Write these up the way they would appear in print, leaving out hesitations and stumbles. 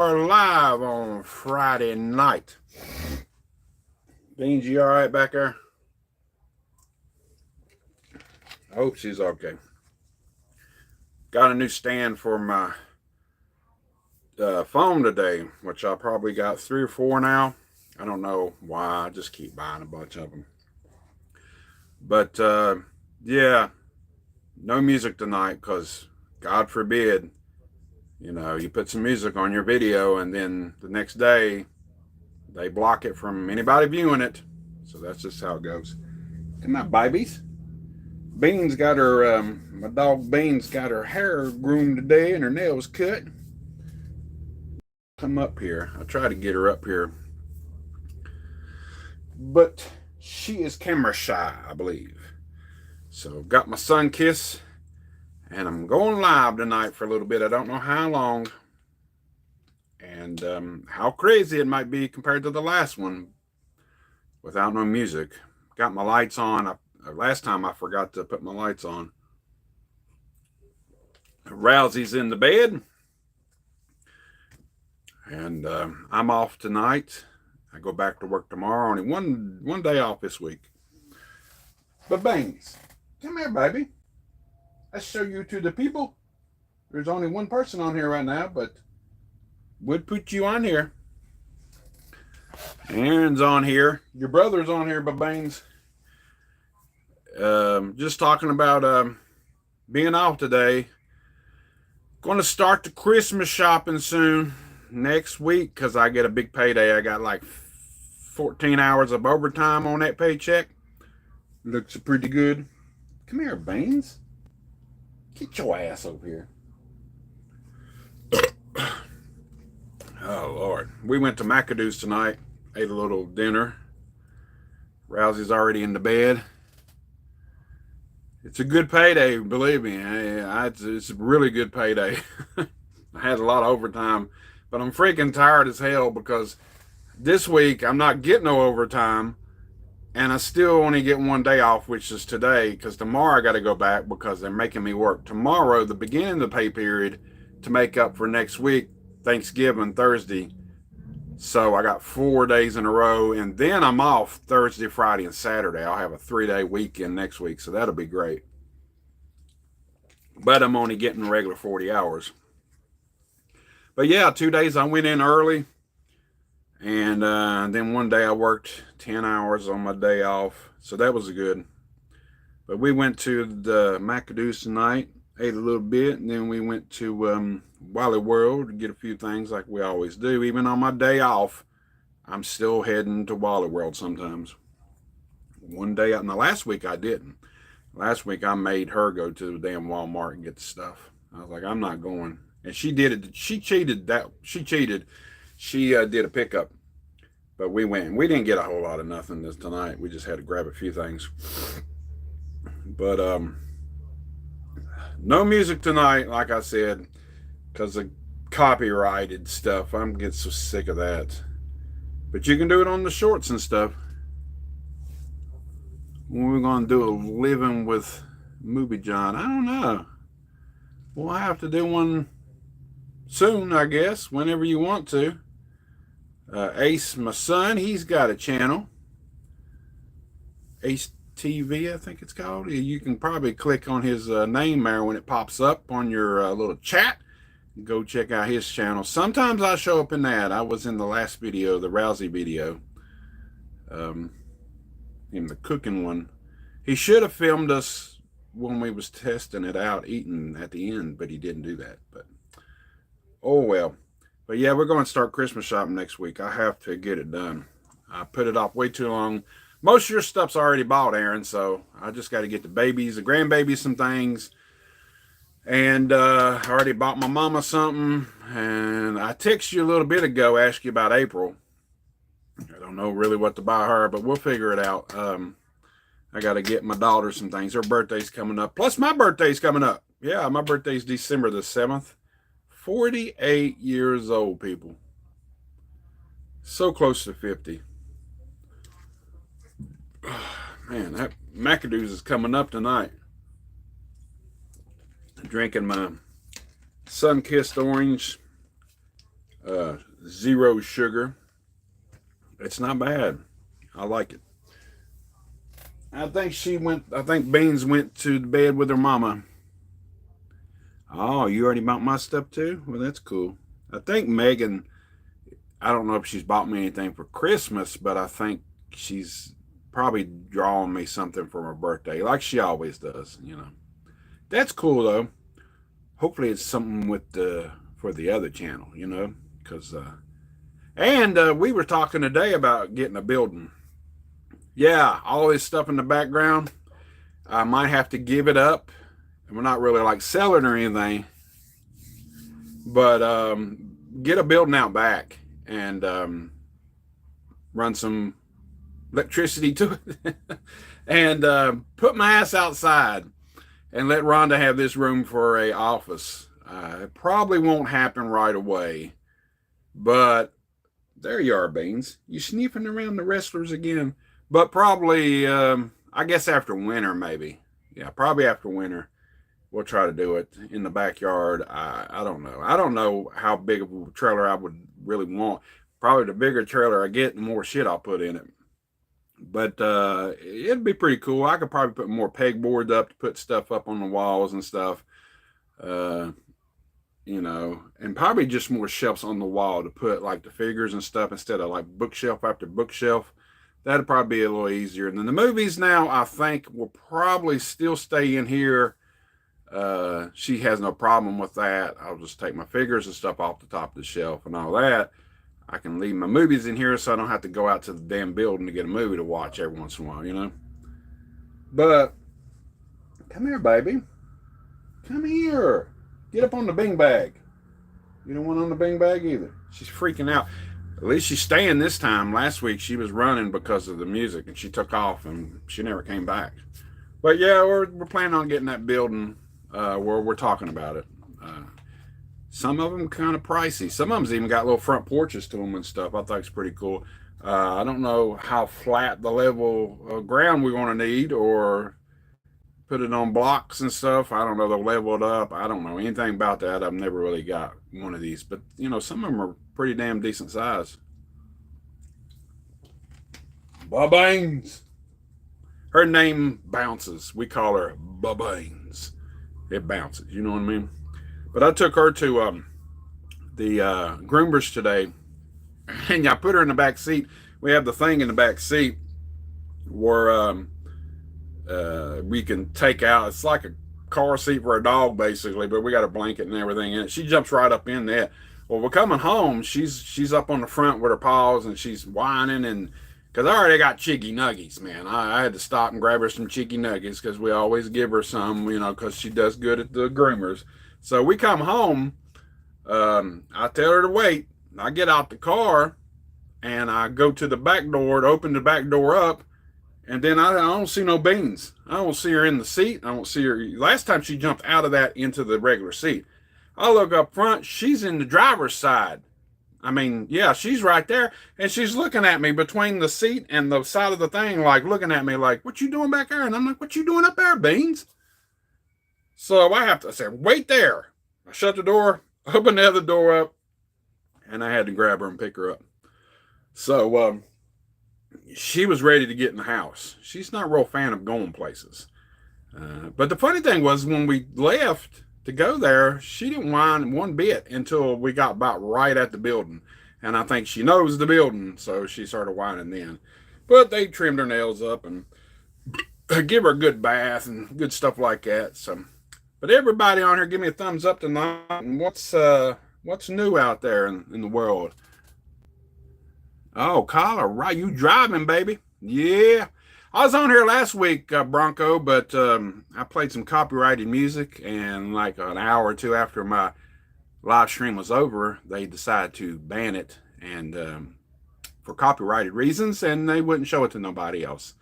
Are live on Friday night. Beans, you all right back there? I hope she's okay. Got a new stand for my phone today, which I probably got 3 or 4 now. I don't know why. I just keep buying a bunch of them. But yeah, no music tonight because God forbid, you put some music on your video and then the next day they block it from anybody viewing it. So that's just how it goes. Come on, babies. Beans got her, my dog Beans got her hair groomed today and her nails cut. Come up here. I try to get her up here. But she is camera shy, I believe. So got my sun kiss. And I'm going live tonight for a little bit. I don't know how long. And how crazy it might be compared to the last one. Without no music. Got my lights on. Last time I forgot to put my lights on. Rousey's in the bed. And I'm off tonight. I go back to work tomorrow. Only one day off this week. But Bangs, come here, baby. Let's show you to the people. There's only one person on here right now, but would put you on here. Aaron's on here. Your brother's on here, but Bangs. Just talking about being off today. Going to start the Christmas shopping soon. Next week, because I get a big payday. I got like 14 hours of overtime on that paycheck. Looks pretty good. Come here, Beans. Get your ass over here. Oh, Lord. We went to McAdoo's tonight. Ate a little dinner. Rousey's already in the bed. It's a good payday, believe me. It's a really good payday. I had a lot of overtime. But I'm freaking tired as hell because this week I'm not getting no overtime and I still only get one day off, which is today, because tomorrow I got to go back because they're making me work tomorrow, the beginning of the pay period, to make up for next week, Thanksgiving, Thursday. So I got 4 days in a row, and then I'm off Thursday, Friday, and Saturday. I'll have a 3-day weekend next week, so that'll be great. But I'm only getting regular 40 hours. But yeah, 2 days I went in early, and then one day I worked 10 hours on my day off, so that was good. But we went to the McAdoo's tonight, ate a little bit, and then we went to Wally World to get a few things like we always do. Even on my day off, I'm still heading to Wally World sometimes. One day out, and the last week I didn't. Last week I made her go to the damn Walmart and get the stuff. I was like, I'm not going. And she did it. She cheated. She cheated. She did a pickup. But we went. We didn't get a whole lot of nothing this tonight. We just had to grab a few things. But no music tonight, like I said, because of copyrighted stuff. I'm getting so sick of that. But you can do it on the shorts and stuff. When we're going to do a living with Movie John, I don't know. We'll have to do one soon, I guess, whenever you want to. Ace, my son, he's got a channel. Ace TV, I think it's called. You can probably click on his name there when it pops up on your little chat. Go check out his channel. Sometimes I show up in that. I was in the last video, the Rousey video. In the cooking one. He should have filmed us when we was testing it out, eating at the end, but he didn't do that. But oh well. But yeah, we're going to start Christmas shopping next week. I have to get it done. I put it off way too long. Most of your stuff's already bought, Aaron, so I just got to get the babies, the grandbabies, some things. And I already bought my mama something. And I texted you a little bit ago, asked you about April. I don't know really what to buy her, but we'll figure it out. I got to get my daughter some things. Her birthday's coming up. Plus, my birthday's coming up. Yeah, my birthday's December the 7th. 48 years old, people. So close to 50. Man, that McAdoo's is coming up tonight. Drinking my sun-kissed orange zero sugar. It's not bad. I like it. I think Beans went to bed with her mama. Oh, you already bought my stuff too? Well, that's cool. I think Megan, I don't know if she's bought me anything for Christmas, but I think she's probably drawing me something for my birthday, like she always does, you know. That's cool though. Hopefully it's something with the for the other channel, you know, because we were talking today about getting a building. Yeah, all this stuff in the background, I might have to give it up. And we're not really like selling or anything, but get a building out back and run some electricity to it and put my ass outside and let Rhonda have this room for a office. It probably won't happen right away, but there you are, Beans. You sniffing around the wrestlers again, but probably, I guess after winter, maybe. Yeah, probably after winter. We'll try to do it in the backyard. I don't know. I don't know how big of a trailer I would really want. Probably the bigger trailer I get, the more shit I'll put in it. But it'd be pretty cool. I could probably put more pegboards up to put stuff up on the walls and stuff. You know, and probably just more shelves on the wall to put like the figures and stuff instead of like bookshelf after bookshelf. That'd probably be a little easier. And then the movies now, I think, will probably still stay in here. She has no problem with that. I'll just take my figures and stuff off the top of the shelf and all that. I can leave my movies in here so I don't have to go out to the damn building to get a movie to watch every once in a while, you know. But come here, baby. Come here. Get up on the beanbag. You don't want on the beanbag either. She's freaking out. At least she's staying this time. Last week she was running because of the music and she took off and she never came back. But yeah, we're planning on getting that building where we're talking about it. Some of them kind of pricey. Some of them's even got little front porches to them and stuff. I think it's pretty cool. I don't know how flat the level of ground we're going to need or put it on blocks and stuff. I don't know. They'll level it up. I don't know anything about that. I've never really got one of these. But, you know, some of them are pretty damn decent size. Babanes. Her name bounces. We call her Babanes. It bounces. You know what I mean? But I took her to the groomers today, and I put her in the back seat. We have the thing in the back seat where we can take out. It's like a car seat for a dog, basically, but we got a blanket and everything in it. She jumps right up in there. Well, we're coming home. She's up on the front with her paws, and she's whining, and because I already got chicky nuggies, man. I had to stop and grab her some chicky nuggies because we always give her some, you know, because she does good at the groomers. So we come home. I tell her to wait. I get out the car and I go to the back door to open the back door up. And then I don't see no Beans. I don't see her in the seat. I don't see her. Last time she jumped out of that into the regular seat. I look up front. She's in the driver's side. I mean, yeah, she's right there. And she's looking at me between the seat and the side of the thing, like looking at me like, what you doing back there? And I'm like, what you doing up there, Beans? So I have to say, wait there. I shut the door, open the other door up, and I had to grab her and pick her up. So she was ready to get in the house. She's not a real fan of going places. But the funny thing was when we left to go there, she didn't whine one bit until we got about right at the building. And I think she knows the building, so she started whining then. But they trimmed her nails up and give her a good bath and good stuff like that. So, but everybody on here, give me a thumbs up tonight. And what's new out there in the world? Oh, Kyler, right? You driving, baby? Yeah. I was on here last week, Bronco, but I played some copyrighted music, and like an hour or two after my live stream was over, they decided to ban it and for copyrighted reasons, and they wouldn't show it to nobody else.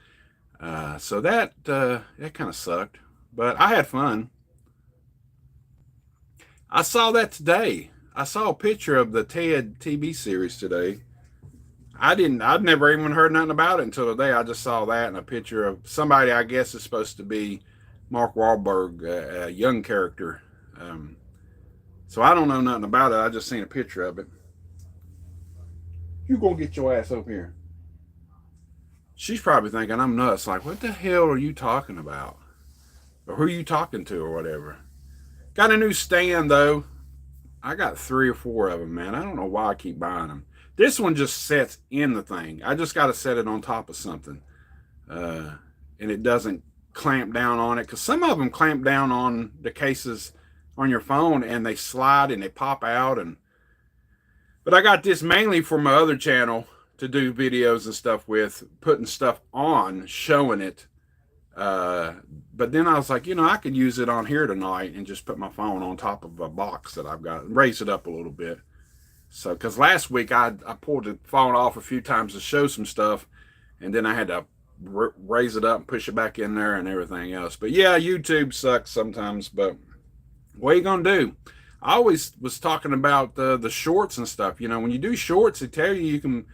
So that kind of sucked, but I had fun. I saw that today. I saw a picture of the TED TV series today. I'd never even heard nothing about it until today. I just saw that and a picture of somebody I guess is supposed to be Mark Wahlberg, a young character. So I don't know nothing about it. I just seen a picture of it. You gonna get your ass over here. She's probably thinking I'm nuts. Like, what the hell are you talking about? Or who are you talking to or whatever? Got a new stand, though. I got 3 or 4 of them, man. I don't know why I keep buying them. This one just sets in the thing. I just got to set it on top of something. And it doesn't clamp down on it. Because some of them clamp down on the cases on your phone and they slide and they pop out. But I got this mainly for my other channel to do videos and stuff with, putting stuff on, showing it. But then I was like, I could use it on here tonight and just put my phone on top of a box that I've got and raise it up a little bit. So, because last week I pulled the phone off a few times to show some stuff, and then I had to raise it up and push it back in there and everything else. But yeah, YouTube sucks sometimes, but what are you going to do? I always was talking about the shorts and stuff. When you do shorts, they tell you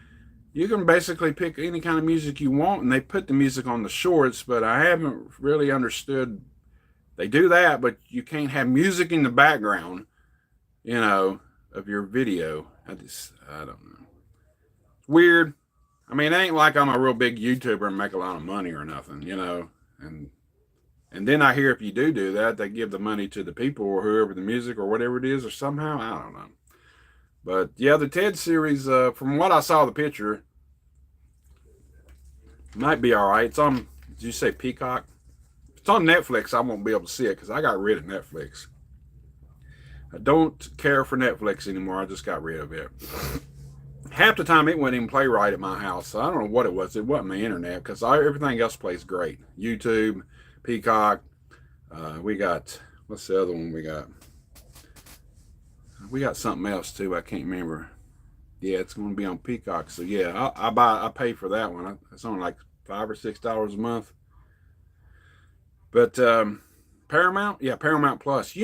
you can basically pick any kind of music you want, and they put the music on the shorts, but I haven't really understood. They do that, but you can't have music in the background, of your video. I don't know. It's weird. I mean, it ain't like I'm a real big YouTuber and make a lot of money or nothing, and then I hear if you do that, they give the money to the people or whoever the music or whatever it is, or somehow, I don't know. But yeah, the TED series, from what I saw the picture, might be all right. It's on, did you say Peacock? If it's on Netflix, I won't be able to see it because I got rid of Netflix. I don't care for Netflix anymore. I just got rid of it. Half the time it wouldn't even play right at my house. So I don't know what it was. It wasn't my internet because everything else plays great. YouTube, Peacock. We got, what's the other one we got? We got something else too. I can't remember. Yeah, it's going to be on Peacock. So yeah, I pay for that one. It's only like $5 or $6 a month. But Paramount, yeah, Paramount Plus.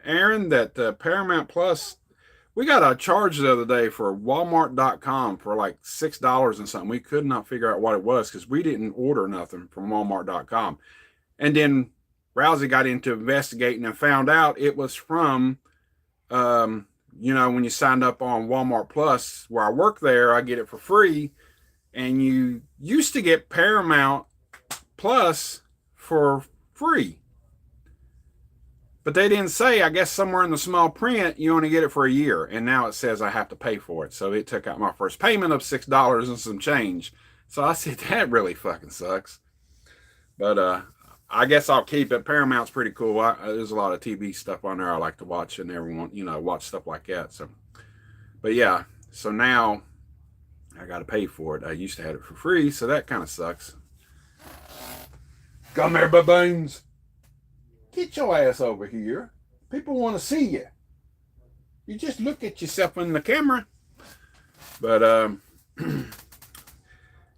Aaron, that Paramount Plus, we got a charge the other day for Walmart.com for like $6 and something. We could not figure out what it was because we didn't order nothing from Walmart.com. And then Rousey got into investigating and found out it was from, when you signed up on Walmart Plus, where I work there, I get it for free. And you used to get Paramount Plus for free. But they didn't say, I guess somewhere in the small print, you only get it for a year. And now it says I have to pay for it. So it took out my first payment of $6 and some change. So I said, that really fucking sucks. But I guess I'll keep it. Paramount's pretty cool. There's a lot of TV stuff on there I like to watch, and everyone, watch stuff like that. So, but yeah, so now I got to pay for it. I used to have it for free, so that kind of sucks. Come here, baboons. Get your ass over here. People want to see you. You just look at yourself in the camera. But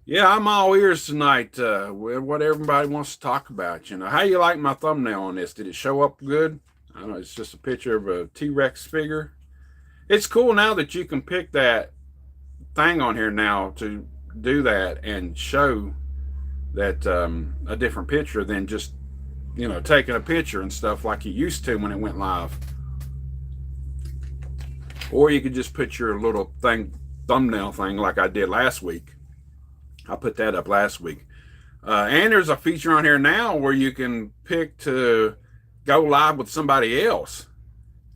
yeah, I'm all ears tonight with what everybody wants to talk about. How you like my thumbnail on this? Did it show up good? I don't know, it's just a picture of a T-Rex figure. It's cool now that you can pick that thing on here now to do that and show that a different picture than just, taking a picture and stuff like you used to when it went live. Or you could just put your little thumbnail thing like I did last week. I put that up last week. And there's a feature on here now where you can pick to go live with somebody else.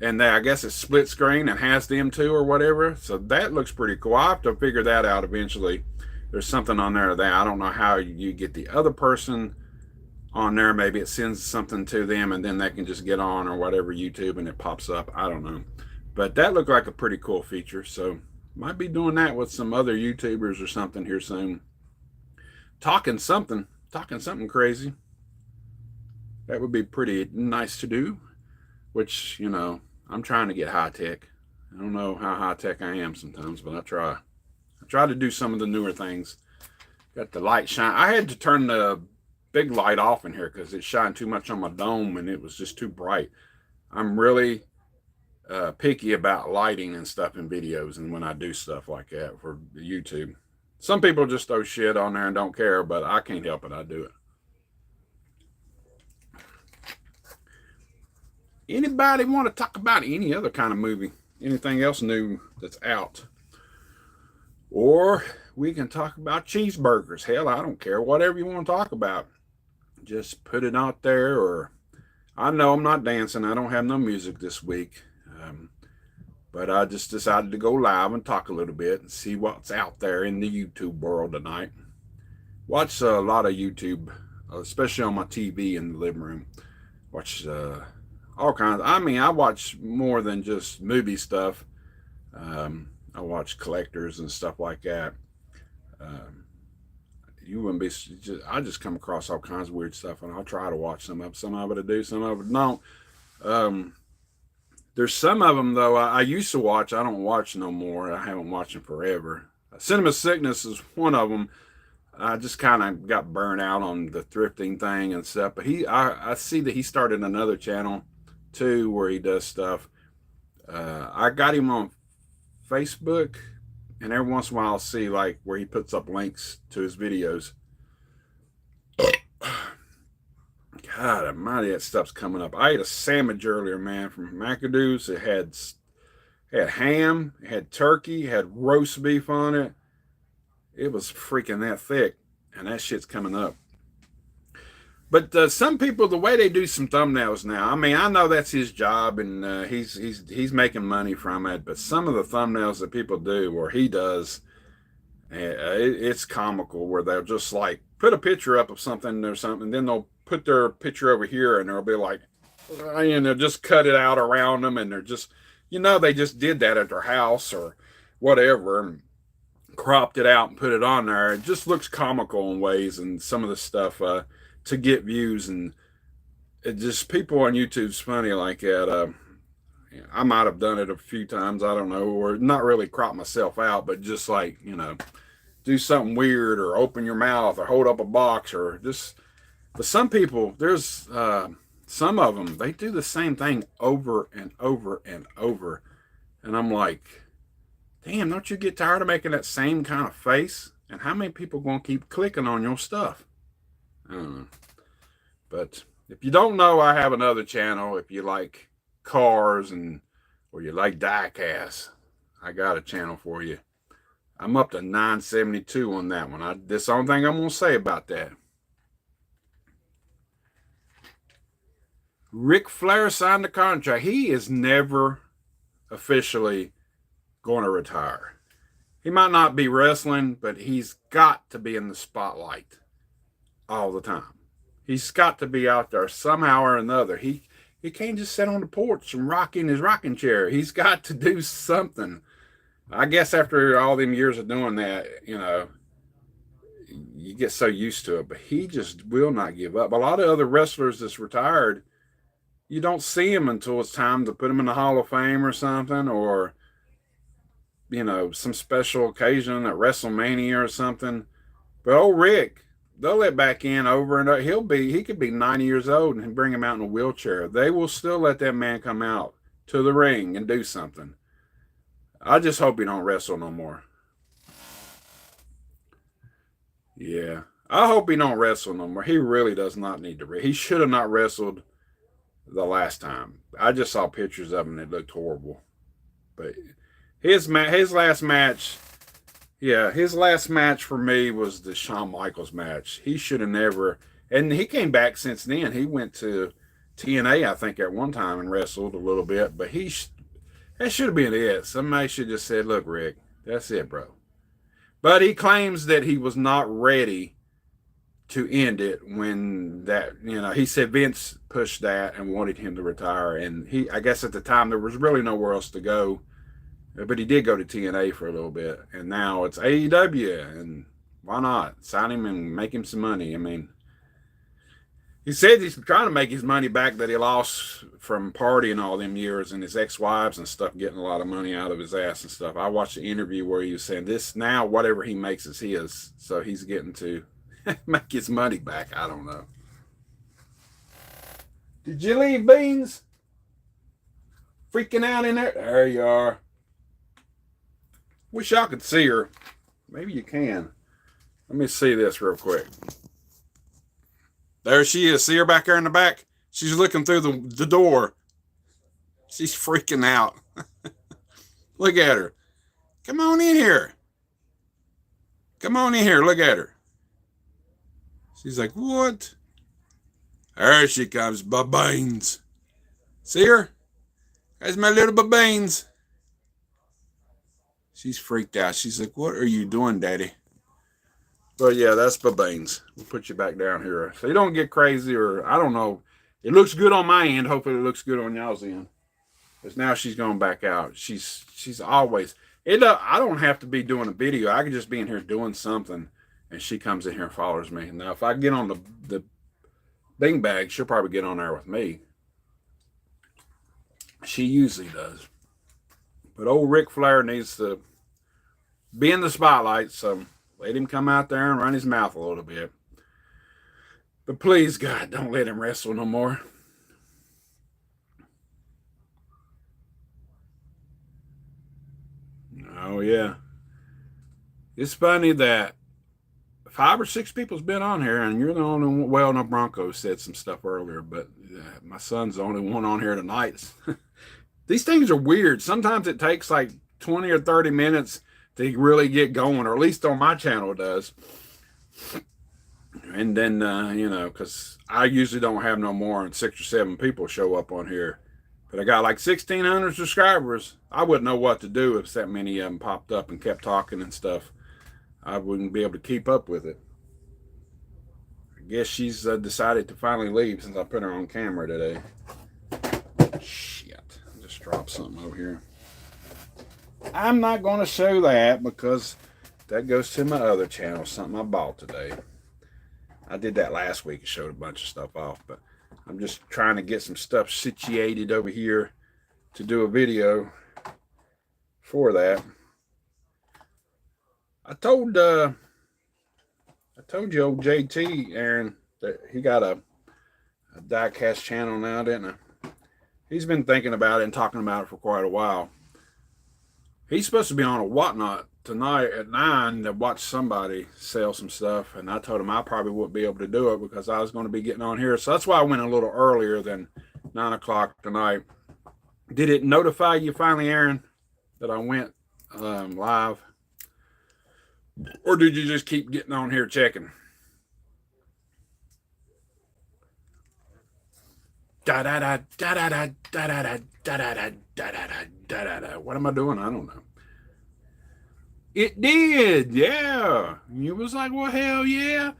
And I guess it's split screen and has them too or whatever. So that looks pretty cool. I'll have to figure that out eventually. There's something on there that I don't know how you get the other person on there. Maybe it sends something to them and then they can just get on or whatever YouTube and it pops up. I don't know. But that looked like a pretty cool feature. So might be doing that with some other YouTubers or something here soon. Talking something crazy. That would be pretty nice to do. Which, I'm trying to get high tech. I don't know how high tech I am sometimes, but I try. I try to do some of the newer things. Got the light shine. I had to turn the big light off in here because it shined too much on my dome and it was just too bright. I'm really picky about lighting and stuff in videos and when I do stuff like that for YouTube. Some people just throw shit on there and don't care, but I can't help it. I do it. Anybody want to talk about any other kind of movie? Anything else new that's out? Or we can talk about cheeseburgers. Hell, I don't care. Whatever you want to talk about. Just put it out there. Or I know I'm not dancing. I don't have no music this week. But I just decided to go live and talk a little bit and see what's out there in the YouTube world tonight. Watch a lot of YouTube, especially on my TV in the living room. Watch all kinds. I mean, I watch more than just movie stuff. I watch collectors and stuff like that. You wouldn't be. I just come across all kinds of weird stuff, and I'll try to watch some of it. Some of it I do, some of it don't. There's some of them though I used to watch. I don't watch no more. I haven't watched them forever. Cinema Sickness is one of them. I just kind of got burnt out on the thrifting thing and stuff. But I see that he started another channel too where he does stuff. I got him on Facebook, and every once in a while I'll see like where he puts up links to his videos. God almighty, that stuff's coming up. I ate a sandwich earlier, man, from McAdoo's. It had ham, it had turkey, it had roast beef on it. It was freaking that thick, and that shit's coming up. But some people, the way they do some thumbnails now, I mean, I know that's his job, and he's making money from it. But some of the thumbnails that people do, or he does, it's comical. Where they'll just like put a picture up of something or something, and then they'll put their picture over here, and they'll be like, and they'll just cut it out around them, and they're just, they just did that at their house or whatever, and cropped it out and put it on there. It just looks comical in ways, and some of the stuff to get views, and it just, people on YouTube's funny like that. I might have done it a few times, I don't know, or not really crop myself out, but just like, do something weird, or open your mouth, or hold up a box, or just. But some people, there's some of them, they do the same thing over and over and over. And I'm like, damn, don't you get tired of making that same kind of face? And how many people going to keep clicking on your stuff? I don't know. But if you don't know, I have another channel. If you like cars or you like diecast, I got a channel for you. I'm up to 972 on that one. That's the only thing I'm going to say about that. Ric Flair signed the contract. He is never officially going to retire. He might not be wrestling, but he's got to be in the spotlight all the time. He's got to be out there somehow or another. He can't just sit on the porch and rock in his rocking chair. He's got to do something. I guess after all them years of doing that, you get so used to it. But he just will not give up. A lot of other wrestlers that's retired, you don't see him until it's time to put him in the Hall of Fame or something, or, some special occasion at WrestleMania or something. But old Rick, they'll let back in over and over. He could be 90 years old and bring him out in a wheelchair. They will still let that man come out to the ring and do something. I just hope he don't wrestle no more. Yeah. I hope he don't wrestle no more. He really does not need to. He should have not wrestled the last time. I just saw pictures of him and it looked horrible. But his last match, his last match for me was the Shawn Michaels match. He should have never, and he came back since then. He went to TNA, I think, at one time and wrestled a little bit, but that should have been it. Somebody should have just said, look, Rick, that's it, bro. But he claims that he was not ready to end it when that, he said Vince pushed that and wanted him to retire. And I guess at the time there was really nowhere else to go, but he did go to TNA for a little bit. And now it's AEW, and why not sign him and make him some money? I mean, he said he's trying to make his money back that he lost from partying all them years, and his ex-wives and stuff getting a lot of money out of his ass and stuff. I watched the interview where he was saying this, now whatever he makes is his, so he's getting to make his money back. I don't know. Did you leave Beans? Freaking out in there? There you are. Wish y'all could see her. Maybe you can. Let me see this real quick. There she is. See her back there in the back? She's looking through the door. She's freaking out. Look at her. Come on in here. Come on in here. Look at her. She's like, what? There she comes, Babanes. See her? That's my little Babanes. She's freaked out. She's like, what are you doing, Daddy? But yeah, that's Babanes. We'll put you back down here. So you don't get crazy, or I don't know. It looks good on my end. Hopefully it looks good on y'all's end. Because now she's going back out. She's always... I don't have to be doing a video. I can just be in here doing something, and she comes in here and follows me. Now, if I get on the beanbag, she'll probably get on there with me. She usually does. But old Ric Flair needs to be in the spotlight, so let him come out there and run his mouth a little bit. But please, God, don't let him wrestle no more. Oh, yeah. It's funny that 5 or 6 people's been on here, and you're the only one. Well, no, Bronco said some stuff earlier, but my son's the only one on here tonight. These things are weird. Sometimes it takes like 20 or 30 minutes to really get going, or at least on my channel it does. And then, you know, because I usually don't have no more than 6 or 7 people show up on here. But I got like 1,600 subscribers. I wouldn't know what to do if that many of them popped up and kept talking and stuff. I wouldn't be able to keep up with it. I guess she's decided to finally leave since I put her on camera today. Shit. I just dropped something over here. I'm not going to show that because that goes to my other channel, something I bought today. I did that last week. I showed a bunch of stuff off, but I'm just trying to get some stuff situated over here to do a video for that. I told you, old JT, Aaron, that he got a diecast channel now, didn't I? He's been thinking about it and talking about it for quite a while. He's supposed to be on a Whatnot tonight at 9 to watch somebody sell some stuff, and I told him I probably wouldn't be able to do it because I was going to be getting on here. So that's why I went a little earlier than 9 o'clock tonight. Did it notify you finally, Aaron, that I went live? Or did you just keep getting on here checking? Da da da da da da da da da da da da da da da. What am I doing? I don't know. It did, yeah. You was like, well, hell yeah.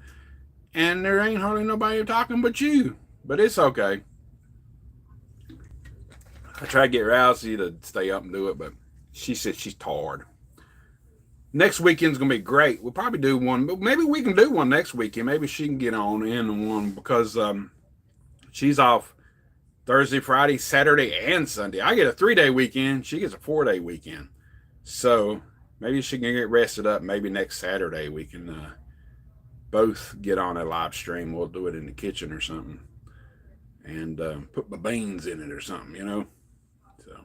And there ain't hardly nobody talking but you. But it's okay. I tried to get Rousey to stay up and do it, but she said she's tired. Next weekend's going to be great. We'll probably do one, but maybe we can do one next weekend. Maybe she can get on in one because she's off Thursday, Friday, Saturday, and Sunday. I get a 3-day weekend. She gets a 4-day weekend. So maybe she can get rested up. Maybe next Saturday we can both get on a live stream. We'll do it in the kitchen or something. And put my beans in it or something, you know. So,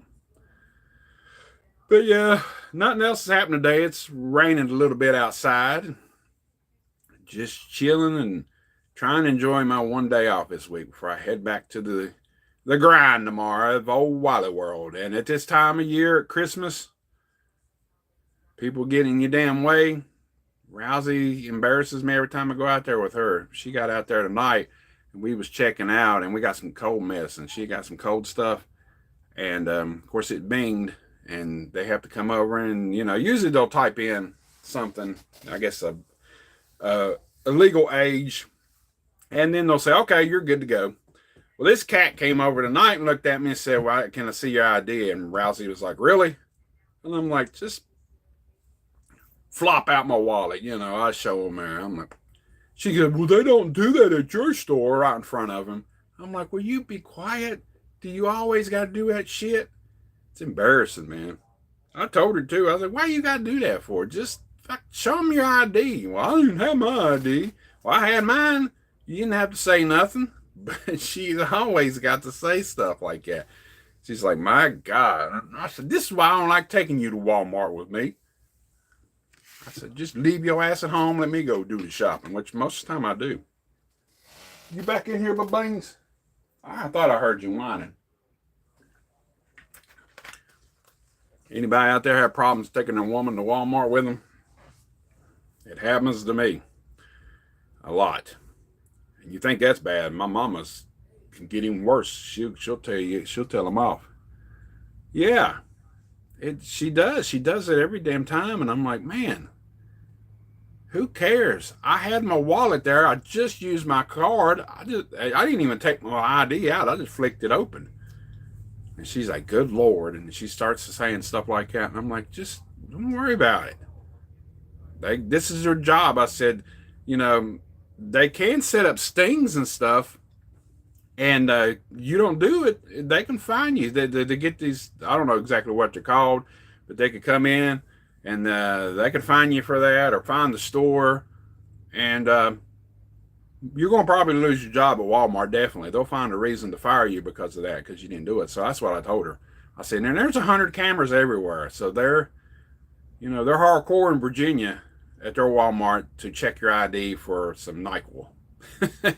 but yeah, nothing else is happening today. It's raining a little bit outside. Just chilling and trying to enjoy my one day off this week before I head back to the grind tomorrow of old Wally World. And at this time of year at Christmas, people get in your damn way. Rousey embarrasses me every time I go out there with her. She got out there tonight and we was checking out and we got some cold medicine. She got some cold stuff. And of course it binged and they have to come over and, you know, usually they'll type in something, I guess a legal age. And then they'll say, okay, you're good to go. Well, this cat came over tonight and looked at me and said, well, can I see your ID? And Rousey was like, really? And I'm like, just flop out my wallet. You know, I show them there. I'm like, she said, well, they don't do that at your store, right in front of him. I'm like, will you be quiet? Do you always got to do that shit? It's embarrassing, man. I told her too. I was like, why you got to do that for? Just show them your ID. Well, I didn't have my ID. Well, I had mine. You didn't have to say nothing. But she's always got to say stuff like that. She's like, my God. I said, this is why I don't like taking you to Walmart with me. I said, just leave your ass at home. Let me go do the shopping, which most of the time I do. You back in here, Babanes? I thought I heard you whining. Anybody out there have problems taking a woman to Walmart with them? It happens to me a lot. And you think that's bad. My mama's can get even worse. She'll tell you, she'll tell them off. Yeah, she does. She does it every damn time. And I'm like, man, who cares? I had my wallet there. I just used my card. I didn't even take my ID out. I just flicked it open. And she's like, good Lord. And she starts saying stuff like that. And I'm like, just don't worry about it. This is their job. I said, you know, they can set up stings and stuff. And you don't do it, they can fine you. They get these, I don't know exactly what they're called, but they could come in and they could fine you for that or fine the store. And you're going to probably lose your job at Walmart, definitely. They'll find a reason to fire you because of that, because you didn't do it. So that's what I told her. I said, and there's 100 cameras everywhere. So they're hardcore in Virginia at their Walmart to check your ID for some NyQuil.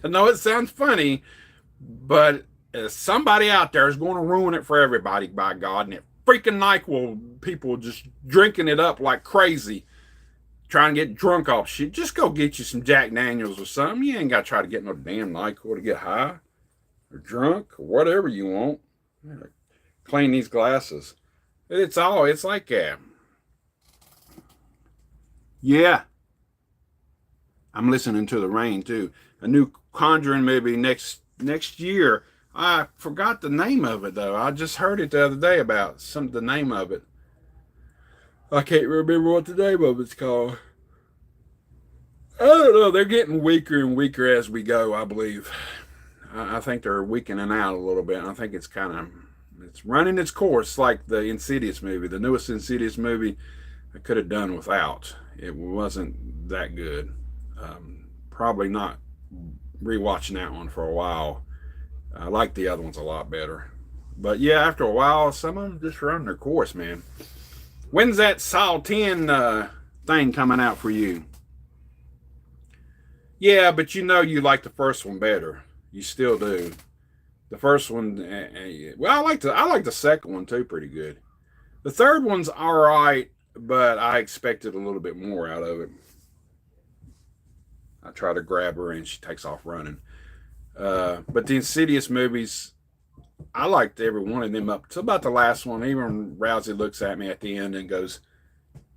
I know it sounds funny, but somebody out there is going to ruin it for everybody, by God. And it freaking NyQuil, people just drinking it up like crazy, trying to get drunk off shit. Just go get you some Jack Daniels or something. You ain't got to try to get no damn NyQuil to get high or drunk or whatever you want. Clean these glasses. It's like that. Yeah. I'm listening to the rain too. A new Conjuring movie next year. I forgot the name of it though. I just heard it the other day about the name of it. I can't remember what the name of it's called. I don't know. They're getting weaker and weaker as we go, I believe. I think they're weakening out a little bit. I think it's running its course like the Insidious movie. The newest Insidious movie I could have done without. It wasn't that good. Probably not rewatching that one for a while. I like the other ones a lot better. But yeah, after a while, some of them just run their course, man. When's that Saw 10 thing coming out for you? Yeah, but you know you like the first one better. You still do. The first one, well, I like the second one too, pretty good. The third one's all right, but I expected a little bit more out of it. I try to grab her and she takes off running. But the Insidious movies, I liked every one of them up to about the last one. Even Rousey looks at me at the end and goes,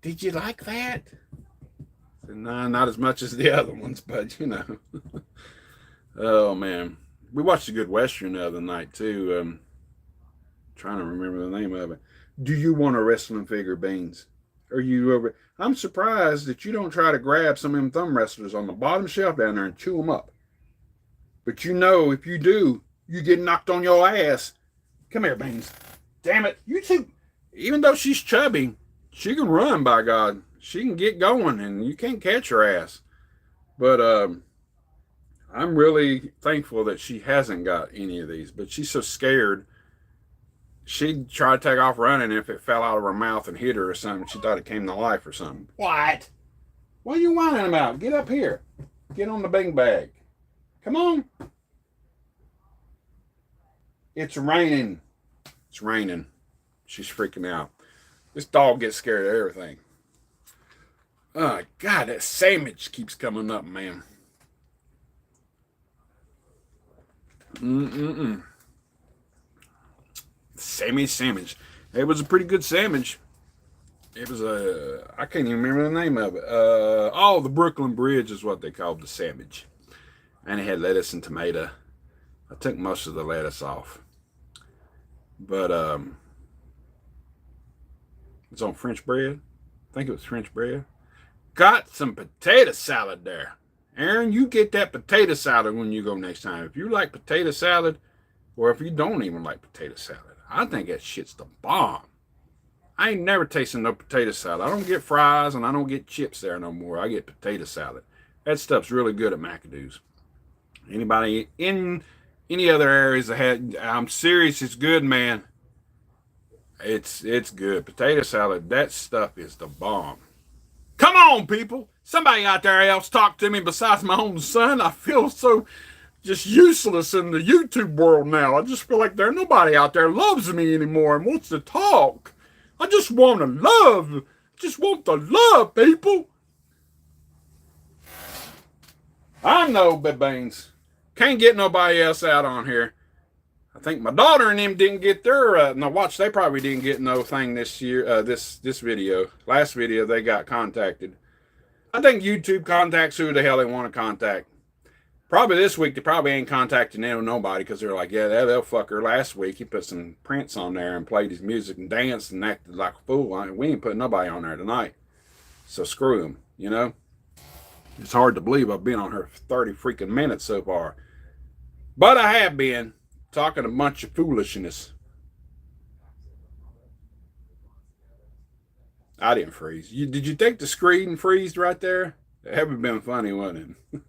"Did you like that?" I said, "No, not as much as the other ones, but you know." Oh man, we watched a good Western the other night too. Trying to remember the name of it. Do you want a wrestling figure, Beans? Are you over? I'm surprised that you don't try to grab some of them thumb wrestlers on the bottom shelf down there and chew them up. But you know, if you do, you get knocked on your ass. Come here, Beans. Damn it. You two, even though she's chubby, she can run, by God. She can get going, and you can't catch her ass. But I'm really thankful that she hasn't got any of these. But she's so scared. She'd try to take off running. If it fell out of her mouth and hit her or something, she thought it came to life or something. What? What are you whining about? Get up here. Get on the bing bag. Come on. It's raining. It's raining. She's freaking out. This dog gets scared of everything. Oh, God, that sandwich keeps coming up, man. Sandwich. It was a pretty good sandwich. It was I can't even remember the name of it. The Brooklyn Bridge is what they called the sandwich. And it had lettuce and tomato. I took most of the lettuce off. But it's on French bread. I think it was French bread. Got some potato salad there. Aaron, you get that potato salad when you go next time. If you like potato salad, or if you don't even like potato salad, I think that shit's the bomb. I ain't never tasted no potato salad. I don't get fries and I don't get chips there no more. I get potato salad. That stuff's really good at McAdoo's. Anybody in any other areas ahead? I'm serious, it's good, man. It's good. Potato salad, that stuff is the bomb. Come on, people. Somebody out there else talk to me besides my own son. I feel so just useless in the YouTube world now. I just feel like there's nobody out there loves me anymore and wants to talk. I just want to love. Just want the love, people. I know, Beans. Can't get nobody else out on here. I think my daughter and them didn't get their no watch. They probably didn't get no thing this year. This video, last video, they got contacted. I think YouTube contacts who the hell they want to contact. Probably this week they probably ain't contacting nobody because they're like, yeah, that fucker last week he put some Prince on there and played his music and danced and acted like a fool. We ain't putting nobody on there tonight. So screw him, you know. It's hard to believe I've been on her for 30 freaking minutes so far. But I have been talking a bunch of foolishness. I didn't freeze. Did you think the screen freezed right there? It would have been funny, wouldn't it?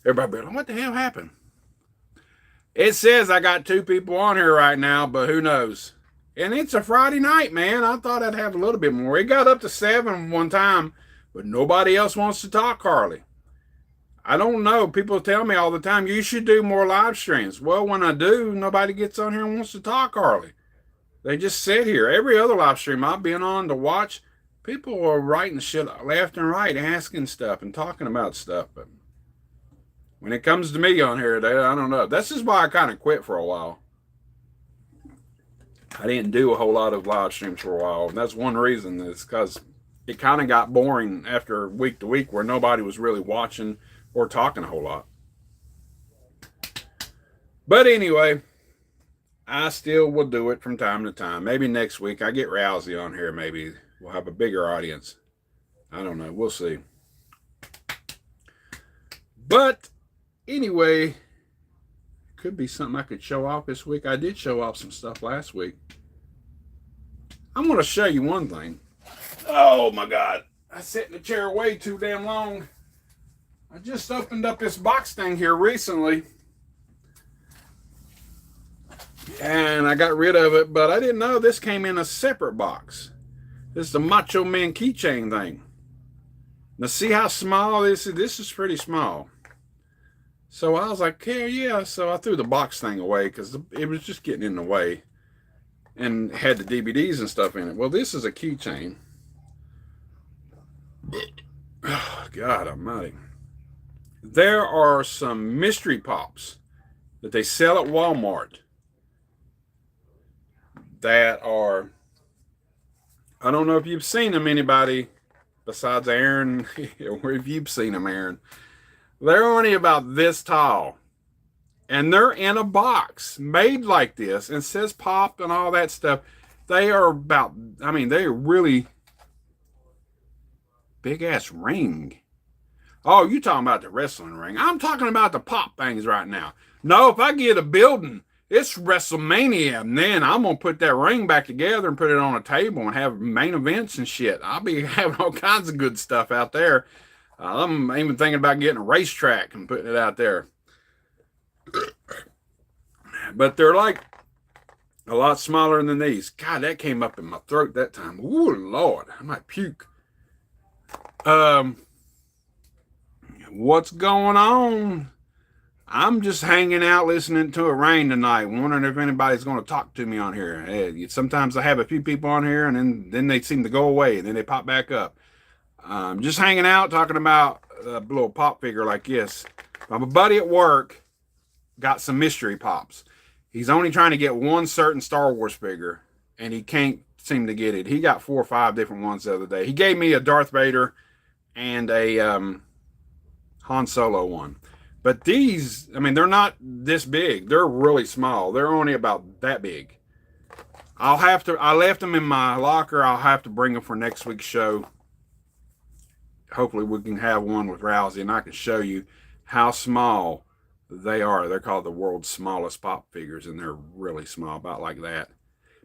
Everybody be like, what the hell happened? It says I got 2 people on here right now, but who knows? And it's a Friday night, man. I thought I'd have a little bit more. It got up to 7 one time, but nobody else wants to talk, Carly. I don't know. People tell me all the time, you should do more live streams. Well, when I do, nobody gets on here and wants to talk, Carly. They just sit here. Every other live stream I've been on to watch, people are writing shit left and right, asking stuff and talking about stuff. But when it comes to me on here, I don't know. This is why I kind of quit for a while. I didn't do a whole lot of live streams for a while. And that's one reason is because it kind of got boring after week to week where nobody was really watching or talking a whole lot. But anyway, I still will do it from time to time. Maybe next week I get Rousey on here. Maybe we'll have a bigger audience. I don't know. We'll see. But anyway, could be something I could show off this week. I did show off some stuff last week. I'm going to show you one thing. Oh my God. I sat in the chair way too damn long. I just opened up this box thing here recently. And I got rid of it, but I didn't know this came in a separate box. This is the Macho Man keychain thing. Now see how small this is? This is pretty small. So I was like, hell yeah. So I threw the box thing away because it was just getting in the way and had the DVDs and stuff in it. Well, this is a keychain. Oh, God almighty. There are some mystery pops that they sell at Walmart that are, I don't know if you've seen them, anybody besides Aaron, or if you've seen them, Aaron. They're only about this tall. And they're in a box made like this and says pop and all that stuff. They are about, I mean, they're really big ass ring. Oh, you talking about the wrestling ring. I'm talking about the pop things right now. No, if I get a building, it's WrestleMania, and then I'm going to put that ring back together and put it on a table and have main events and shit. I'll be having all kinds of good stuff out there. I'm even thinking about getting a racetrack and putting it out there. But they're like a lot smaller than these. God, that came up in my throat that time. Ooh, Lord, I might puke. What's going on? I'm just hanging out listening to it rain tonight, wondering if anybody's going to talk to me on here. Sometimes I have a few people on here, and then they seem to go away, and then they pop back up. Just hanging out, talking about a little pop figure like this. My buddy at work got some mystery pops. He's only trying to get one certain Star Wars figure, and he can't seem to get it. He got 4 or 5 different ones the other day. He gave me a Darth Vader and a Han Solo one. But these, I mean, they're not this big. They're really small. They're only about that big. I left them in my locker. I'll have to bring them for next week's show. Hopefully we can have one with Rousey and I can show you how small they are. They're called the world's smallest pop figures, and they're really small, about like that.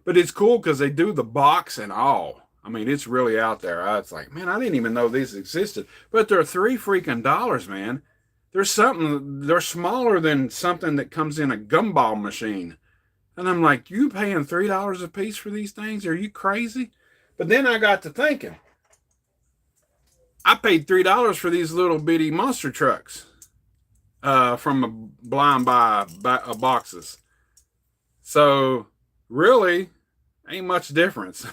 But it's cool because they do the box and all. I mean, it's really out there. It's like, man, I didn't even know these existed. But they're $3 freaking, man. They're smaller than something that comes in a gumball machine. And I'm like, you paying $3 a piece for these things? Are you crazy? But then I got to thinking, I paid $3 for these little bitty monster trucks from a Blind Buy boxes. So really, ain't much difference.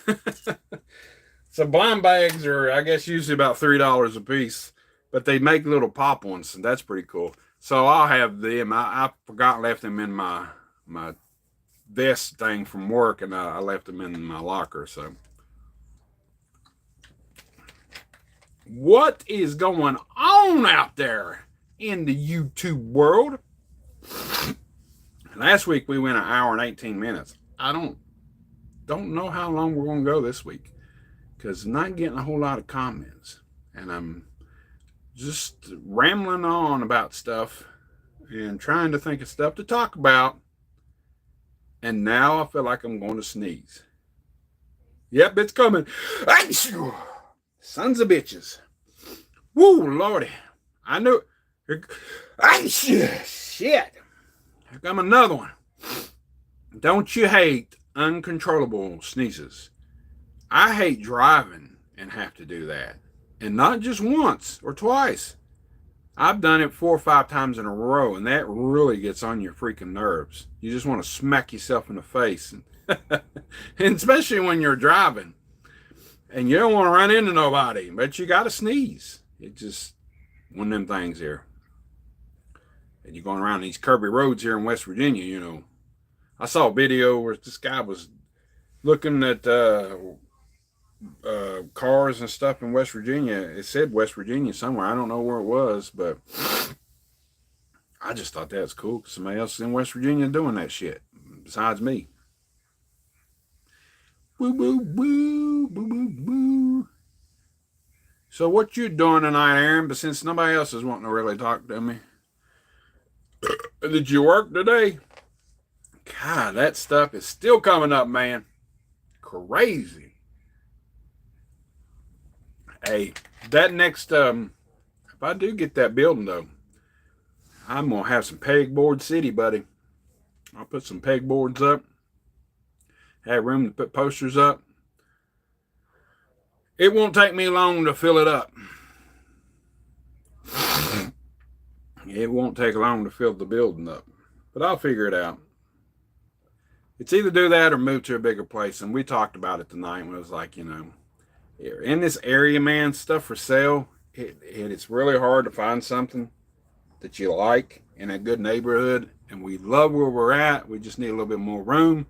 So blind bags are, I guess, usually about $3 a piece. but they make little pop ones, and that's pretty cool. So I'll have them. I forgot left them in my vest thing from work, and I left them in my locker. So what is going on out there in the YouTube world? Last week we went an hour and 18 minutes. I don't know how long we're going to go this week, because I'm not getting a whole lot of comments, and I'm just rambling on about stuff and trying to think of stuff to talk about. And now I feel like I'm going to sneeze. Yep, it's coming. Achoo! Sons of bitches. Woo, Lordy. I knew it. Achoo! Shit. Here come another one. Don't you hate uncontrollable sneezes? I hate driving and have to do that. And not just once or twice. I've done it 4 or 5 times in a row, and that really gets on your freaking nerves. You just want to smack yourself in the face. And especially when you're driving. And you don't want to run into nobody, but you got to sneeze. It's just one of them things here. And you're going around these curvy roads here in West Virginia, you know. I saw a video where this guy was looking at cars and stuff in West Virginia. It said West Virginia somewhere. I don't know where it was, but I just thought that was cool because somebody else in West Virginia doing that shit besides me. Boo, boo, boo, boo, boo, boo. So what you doing tonight, Aaron? But since nobody else is wanting to really talk to me. Did you work today? God, that stuff is still coming up, man. Crazy. Hey, that next, if I do get that building, though, I'm going to have some pegboard city, buddy. I'll put some pegboards up. Have room to put posters up. It won't take me long to fill it up. It won't take long to fill the building up. But I'll figure it out. It's either do that or move to a bigger place. And we talked about it tonight. It was like, you know, in this area, man, stuff for sale, it's really hard to find something that you like in a good neighborhood. And we love where we're at. We just need a little bit more room.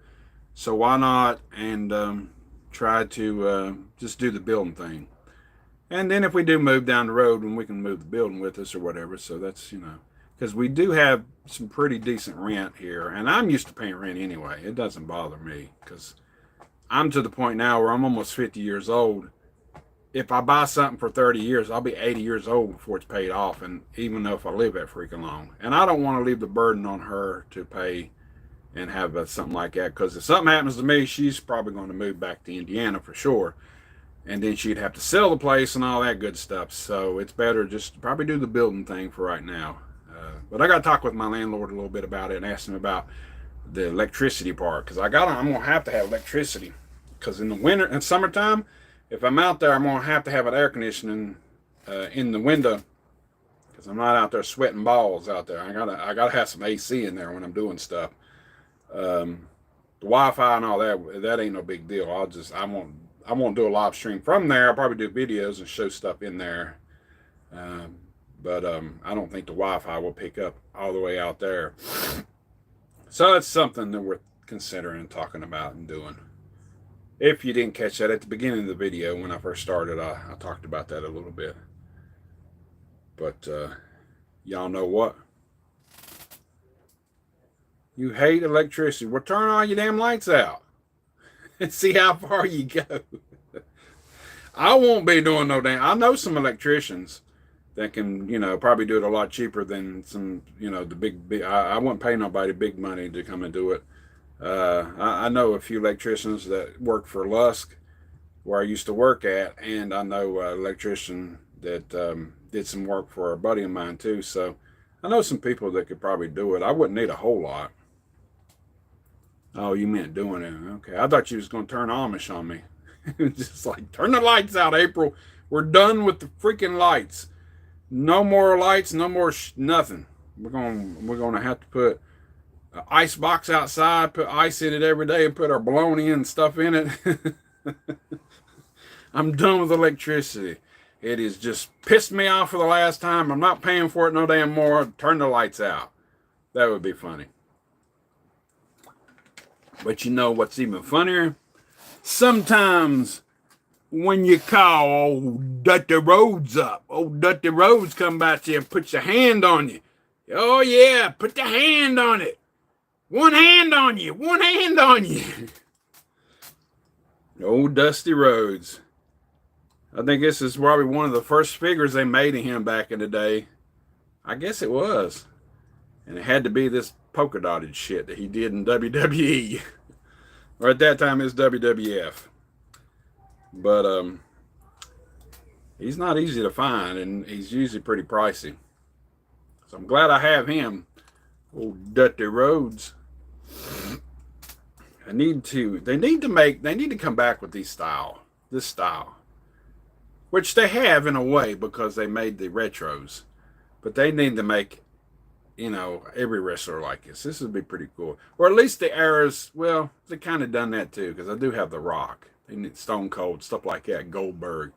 So why not? And try to just do the building thing. And then if we do move down the road, then we can move the building with us or whatever. So that's, you know, because we do have some pretty decent rent here. And I'm used to paying rent anyway. It doesn't bother me because I'm to the point now where I'm almost 50 years old. If I buy something for 30 years, I'll be 80 years old before it's paid off. And even though if I live that freaking long. And I don't want to leave the burden on her to pay and have something like that. Because if something happens to me, she's probably going to move back to Indiana for sure. And then she'd have to sell the place and all that good stuff. So it's better just to probably do the building thing for right now. But I got to talk with my landlord a little bit about it and ask him about the electricity part. Because I'm going to have to have electricity. Because in the winter and summertime, if I'm out there, I'm going to have an air conditioning in the window. Because I'm not out there sweating balls out there. I gotta have some AC in there when I'm doing stuff. The Wi-Fi and all that ain't no big deal. I won't do a live stream from there. I'll probably do videos and show stuff in there. But I don't think the Wi-Fi will pick up all the way out there. So it's something that we're considering talking about and doing. If you didn't catch that at the beginning of the video when I first started, I talked about that a little bit. But y'all know what? You hate electricity. Well, turn all your damn lights out and see how far you go. I won't be doing no damn. I know some electricians that can, you know, probably do it a lot cheaper than some, you know, the big I wouldn't pay nobody big money to come and do it. I know a few electricians that work for Lusk, where I used to work at, and I know an electrician that did some work for a buddy of mine too. So I know some people that could probably do it. I wouldn't need a whole lot. Oh, you meant doing it. Okay. I thought you was going to turn Amish on me. Just like, turn the lights out, April. We're done with the freaking lights. No more lights, no more nothing. We're going to have to put an ice box outside, put ice in it every day, and put our bologna and stuff in it. I'm done with electricity. It has just pissed me off for the last time. I'm not paying for it no damn more. Turn the lights out. That would be funny. But you know what's even funnier? Sometimes when you call old Dutty Rhodes up, old Dutty Rhodes come by to you and puts your hand on you. Oh yeah, put the hand on it. One hand on you, one hand on you. Old Dusty Rhodes. I think this is probably one of the first figures they made of him back in the day. I guess it was. And it had to be this polka dotted shit that he did in WWE. Or at that time it was WWF. But he's not easy to find, and he's usually pretty pricey. So I'm glad I have him. Old Dutty Rhodes. They need to come back with this style. Which they have in a way because they made the retros. But they need to make, every wrestler like this. This would be pretty cool. Or at least the eras, well, they kind of done that too, because I do have The Rock. They need Stone Cold, stuff like that, Goldberg.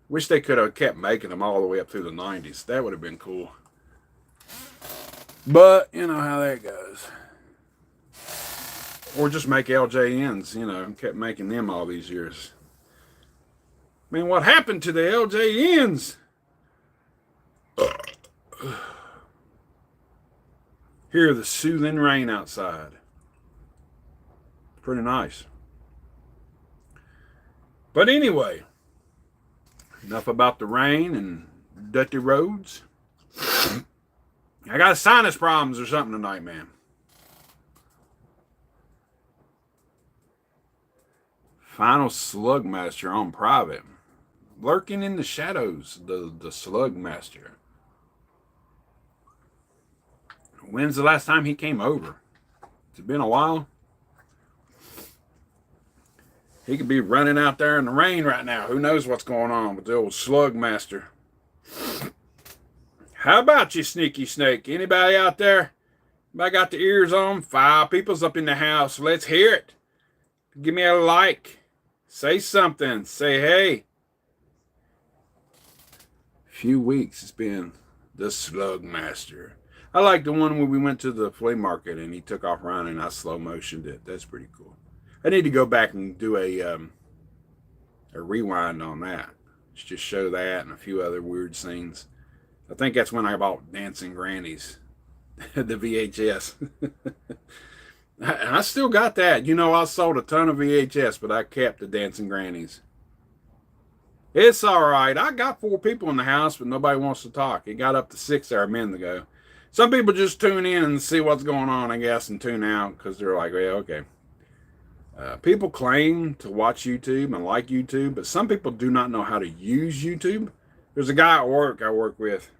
Wish they could have kept making them all the way up through the 90s. That would have been cool. But, you know how that goes. Or just make LJNs, kept making them all these years. Man, what happened to the LJNs? Hear the soothing rain outside. Pretty nice. But anyway, enough about the rain and Dutty Rhodes. I got sinus problems or something tonight, man. Final Slug Master on private. Lurking in the shadows, the Slug Master. When's the last time he came over? It's been a while. He could be running out there in the rain right now. Who knows what's going on with the old Slug Master. How about you, Sneaky Snake? Anybody out there? Anybody got the ears on? 5 people's up in the house. Let's hear it. Give me a like. Say something. Say hey. Few weeks it's been the Slug Master. I like the one where we went to the flea market and he took off running and I slow motioned it. That's pretty cool. I need to go back and do a rewind on that. Just show that and a few other weird scenes. I think that's when I bought Dancing Grannies, the VHS. And I still got that. I sold a ton of VHS, but I kept the Dancing Grannies. It's all right. I got 4 people in the house, but nobody wants to talk. It got up to 6 there a minute ago. Some people just tune in and see what's going on, I guess, and tune out because they're like, well, okay. People claim to watch YouTube and like YouTube, but some people do not know how to use YouTube. There's a guy at work I work with.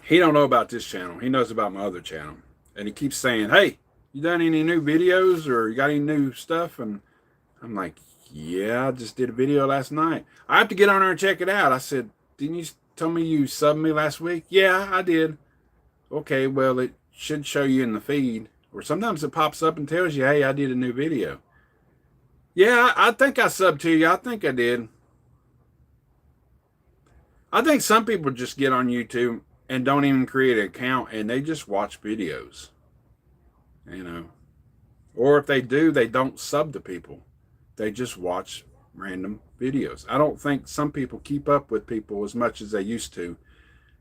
He don't know about this channel. He knows about my other channel. And he keeps saying, hey, you done any new videos or you got any new stuff? And I'm like, yeah, I just did a video last night. I have to get on there and check it out. I said, didn't you tell me you subbed me last week? Yeah, I did. Okay, well, it should show you in the feed. Or sometimes it pops up and tells you, hey, I did a new video. Yeah, I think I subbed to you. I think I did. I think some people just get on YouTube and don't even create an account and they just watch videos. Or if they do, they don't sub to people. They just watch random videos. I don't think some people keep up with people as much as they used to.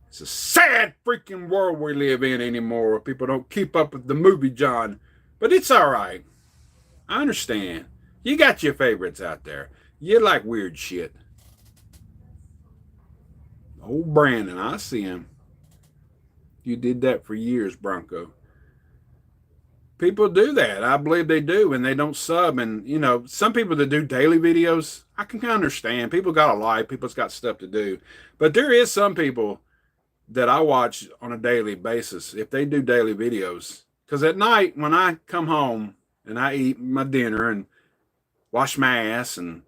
It's a sad freaking world we live in anymore. People don't keep up with the movie, John. But it's all right. I understand. You got your favorites out there. You like weird shit. Old Brandon, I see him. You did that for years, Bronco. People do that. I believe they do, and they don't sub. And, some people that do daily videos, I can kind of understand. People got a life. People's got stuff to do. But there is some people that I watch on a daily basis if they do daily videos. Because at night, when I come home and I eat my dinner and wash my ass and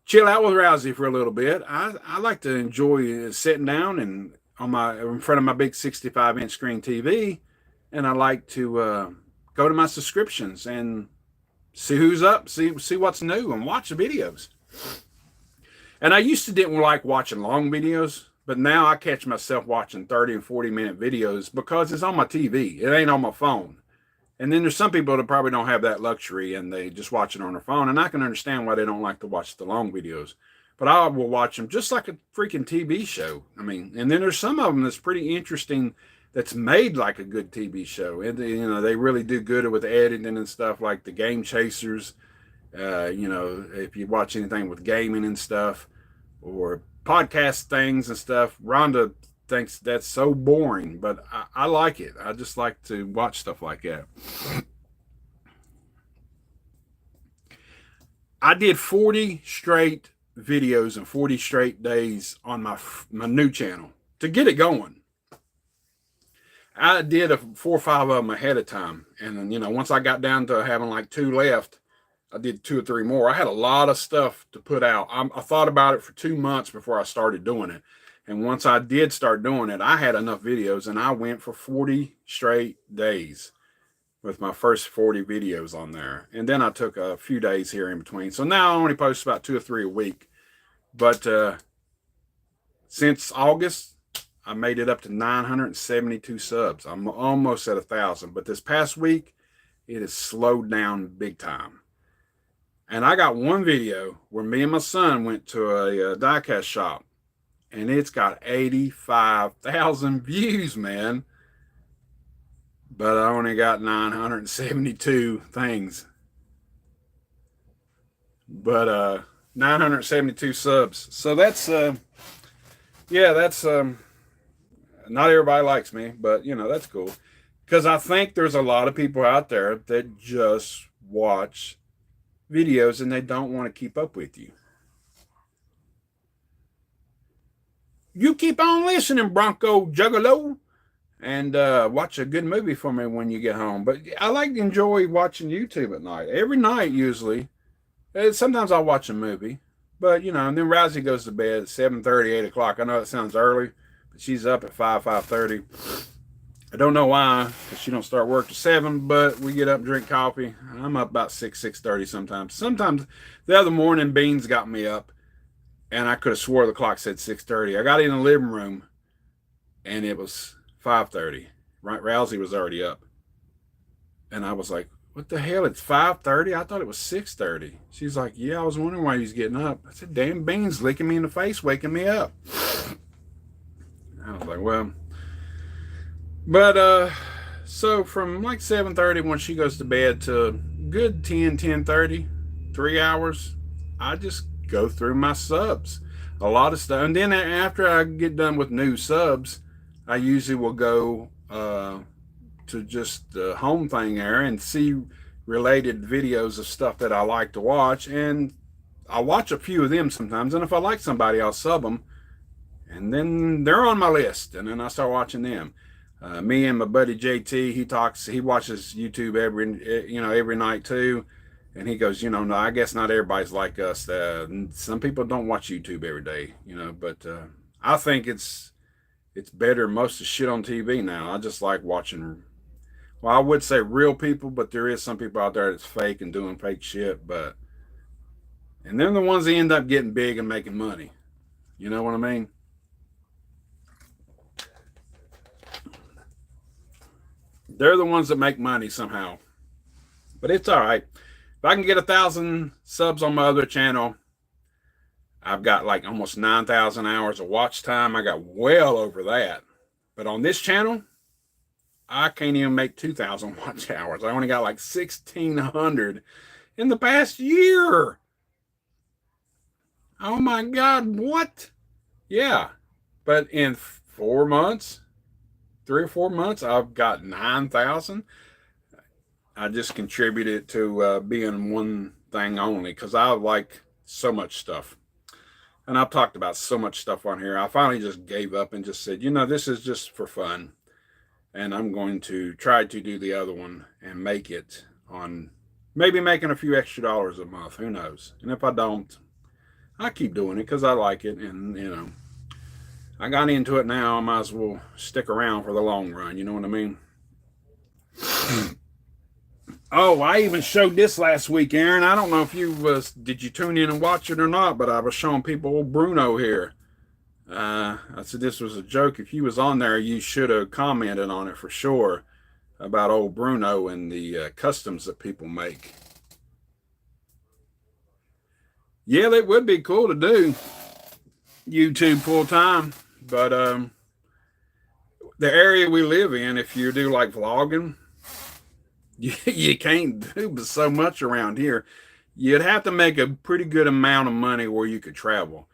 chill out with Rousey for a little bit, I like to enjoy sitting down and in front of my big 65-inch screen TV, and I like to go to my subscriptions and see who's up, see what's new, and watch the videos. And I used to didn't like watching long videos, but now I catch myself watching 30 and 40-minute videos because it's on my TV. It ain't on my phone. And then there's some people that probably don't have that luxury and they just watch it on their phone. And I can understand why they don't like to watch the long videos. But I will watch them just like a freaking TV show. I mean, and then there's some of them that's pretty interesting that's made like a good TV show. And, you know, they really do good with editing and stuff, like the Game Chasers. You know, if you watch anything with gaming and stuff or podcast things and stuff, Rhonda thinks that's so boring, but I like it. I just like to watch stuff like that. I did 40 straight videos and 40 straight days on my new channel to get it going. I did 4 or 5 of them ahead of time, and then, you know, once I got down to having like 2 left, I did 2 or 3 more. I had a lot of stuff to put out. I thought about it for 2 months before I started doing it. And once I did start doing it, I had enough videos, and I went for 40 straight days with my first 40 videos on there. And then I took a few days here in between. So now I only post about 2 or 3 a week. But since August, I made it up to 972 subs. I'm almost at 1,000. But this past week, it has slowed down big time. And I got one video where me and my son went to a die-cast shop, and it's got 85,000 views, man. But I only got 972 things. But 972 subs. So that's yeah, that's not everybody likes me, but you know, that's cool. Because I think there's a lot of people out there that just watch videos and they don't want to keep up with you. You keep on listening, Bronco Juggalo, and watch a good movie for me when you get home. But I like to enjoy watching YouTube at night. Every night, usually. Sometimes I'll watch a movie. But, you know, and then Rousey goes to bed at 7:30, 8 o'clock. I know it sounds early, but she's up at 5:30. I don't know why, because she don't start work till 7, but we get up and drink coffee. I'm up about 6:30 sometimes. Sometimes the other morning, Beans got me up, and I could have swore the clock said 6:30. I got in the living room, and it was 5:30. Right, Rousey was already up. And I was like, what the hell? It's 5:30? I thought it was 6:30. She's like, yeah, I was wondering why he was getting up. I said, damn, Beans licking me in the face, waking me up. I was like, well... But, so from like 7:30 when she goes to bed to good 10:30, 3 hours, I just go through my subs. A lot of stuff. And then after I get done with new subs, I usually will go to just the home thing there and see related videos of stuff that I like to watch. And I'll watch a few of them sometimes. And if I like somebody, I'll sub them. And then they're on my list. And then I start watching them. Me and my buddy JT, he watches YouTube every night too, and he goes, no, I guess not everybody's like us. Some people don't watch YouTube every day, but I think it's better than most of the shit on TV now. I just like watching. Well, I would say real people, but there is some people out there that's fake and doing fake shit. And they're the ones that end up getting big and making money. You know what I mean? They're the ones that make money somehow. But it's all right. If I can get 1,000 subs on my other channel, I've got like almost 9,000 hours of watch time. I got well over that. But on this channel, I can't even make 2,000 watch hours. I only got like 1,600 in the past year. Oh my God, what? Yeah. But in 4 months, 3 or 4 months, I've got 9,000. I just contributed to being one thing only because I like so much stuff. And I've talked about so much stuff on here. I finally just gave up and just said, this is just for fun. And I'm going to try to do the other one and make it on maybe making a few extra dollars a month. Who knows? And if I don't, I keep doing it because I like it. And, I got into it now. I might as well stick around for the long run. You know what I mean? Oh, I even showed this last week, Aaron. I don't know if you did you tune in and watch it or not, but I was showing people old Bruno here. I said this was a joke. If you was on there, you should have commented on it for sure about old Bruno and the customs that people make. Yeah, that would be cool to do YouTube full time, but the area we live in, if you do like vlogging, you can't do so much around here. You'd have to make a pretty good amount of money where you could travel.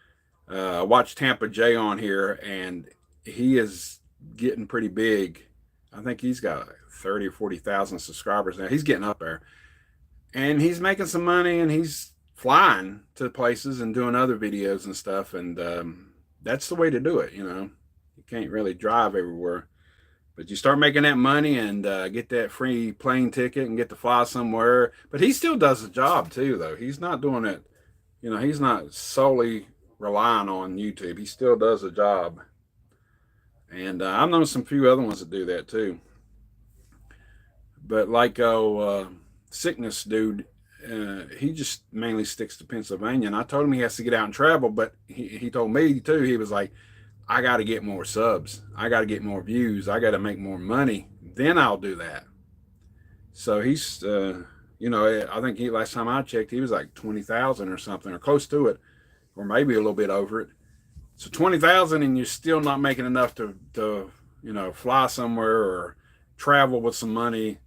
I watched Tampa Jay on here, and he is getting pretty big. I think he's got 30 or 40,000 subscribers now. He's getting up there, and he's making some money, and he's flying to places and doing other videos and stuff. And that's the way to do it. You can't really drive everywhere. But you start making that money and get that free plane ticket and get to fly somewhere. But he still does the job too, though. He's not doing it, he's not solely relying on YouTube. He still does the job. And I've known some few other ones that do that too. But like Sickness dude, he just mainly sticks to Pennsylvania. And I told him he has to get out and travel, but he told me too, he was like, I got to get more subs. I got to get more views. I got to make more money. Then I'll do that. So he's, I think last time I checked, he was like 20,000 or something, or close to it, or maybe a little bit over it. So 20,000, and you're still not making enough to fly somewhere or travel with some money.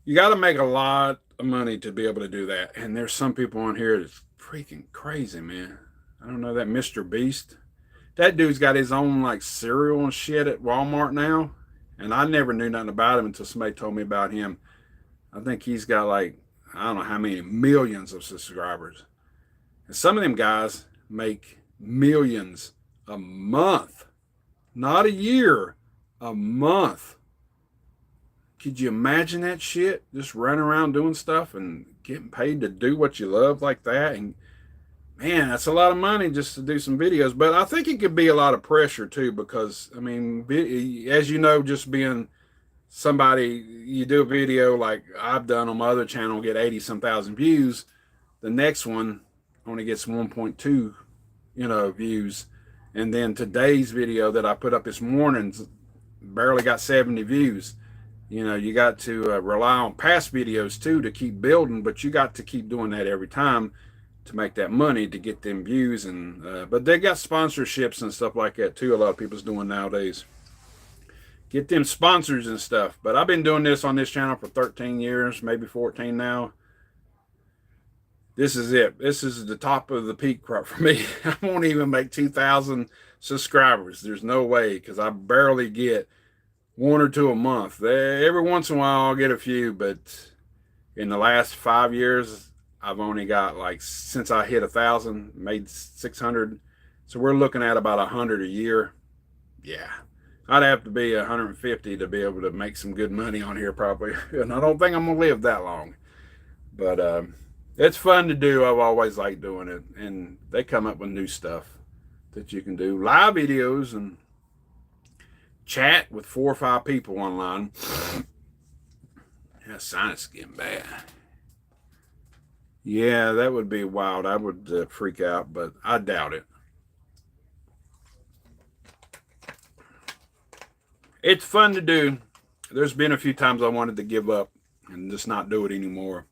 You got to make a lot of money to be able to do that. And there's some people on here that's freaking crazy, man. I don't know, that Mr. Beast. That dude's got his own like cereal and shit at Walmart now. And I never knew nothing about him until somebody told me about him. I think he's got like, I don't know how many millions of subscribers. And some of them guys make millions a month. Not a year, a month. Could you imagine that shit? Just running around doing stuff and getting paid to do what you love like that. And man, that's a lot of money just to do some videos. But I think it could be a lot of pressure too, because I mean, as you know, just being somebody, you do a video like I've done on my other channel, get 80 some thousand views. The next one only gets 1.2, views. And then today's video that I put up this morning barely got 70 views. You got to rely on past videos too to keep building, but you got to keep doing that every time to make that money to get them views. And but they got sponsorships and stuff like that too. A lot of people's doing nowadays. Get them sponsors and stuff. But I've been doing this on this channel for 13 years, maybe 14 now. This is it. This is the top of the peak crop for me. I won't even make 2,000 subscribers. There's no way, because I barely get 1 or 2 a month. Every once in a while I'll get a few, but in the last 5 years, I've only got, like, since I hit 1,000, made 600. So we're looking at about 100 a year. Yeah, I'd have to be 150 to be able to make some good money on here probably. And I don't think I'm gonna live that long. But it's fun to do. I've always liked doing it. And they come up with new stuff that you can do. Live videos and chat with 4 or 5 people online. Yeah, sinus is getting bad. Yeah, that would be wild. I would freak out, but I doubt it. It's fun to do. There's been a few times I wanted to give up and just not do it anymore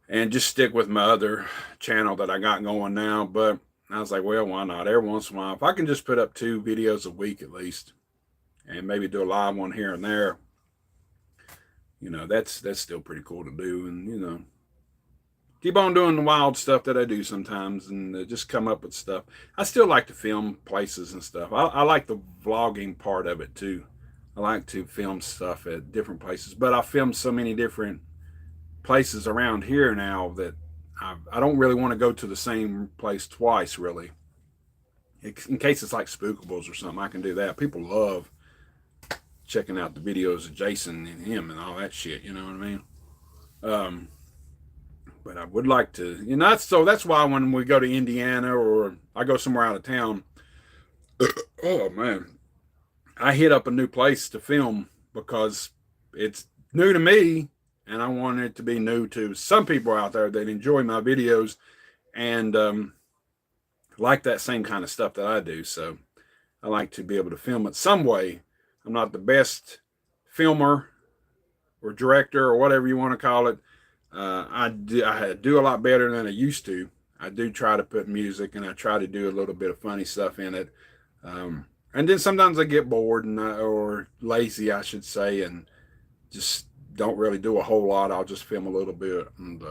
and just stick with my other channel that I got going now. But I was like, well, why not? Every once in a while, if I can just put up 2 videos a week at least, and maybe do a live one here and there, that's still pretty cool to do. And keep on doing the wild stuff that I do sometimes, and just come up with stuff. I still like to film places and stuff. I like the vlogging part of it too. I like to film stuff at different places, but I film so many different places around here now that I don't really want to go to the same place twice, really. In case it's like Spookables or something, I can do that. People love checking out the videos of Jason and him and all that shit, you know what I mean? But I would like to, so that's why when we go to Indiana or I go somewhere out of town, oh man, I hit up a new place to film because it's new to me and I want it to be new to some people out there that enjoy my videos and like that same kind of stuff that I do. So I like to be able to film it some way. I'm not the best filmer or director or whatever you want to call it. I do a lot better than I used to. I do try to put music, and I try to do a little bit of funny stuff in it. And then sometimes I get bored or lazy, I should say, and just don't really do a whole lot. I'll just film a little bit, and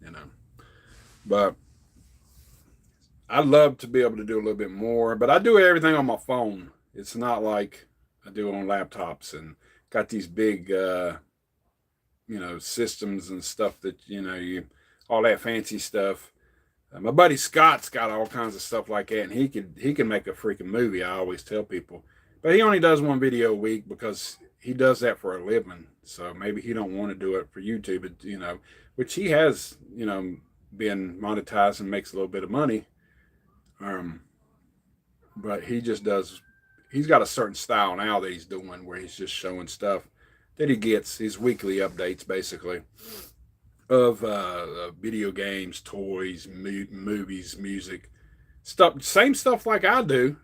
you know. But I'd love to be able to do a little bit more, but I do everything on my phone. It's not like I do on laptops and got these big, systems and stuff that, all that fancy stuff. My buddy Scott's got all kinds of stuff like that, and he can make a freaking movie. I always tell people, but he only does one video a week because he does that for a living. So maybe he don't want to do it for YouTube, but, which he has, been monetized and makes a little bit of money. But he just does. He's got a certain style now that he's doing where he's just showing stuff that he gets, his weekly updates basically of video games, toys, movies, music, stuff, same stuff like I do,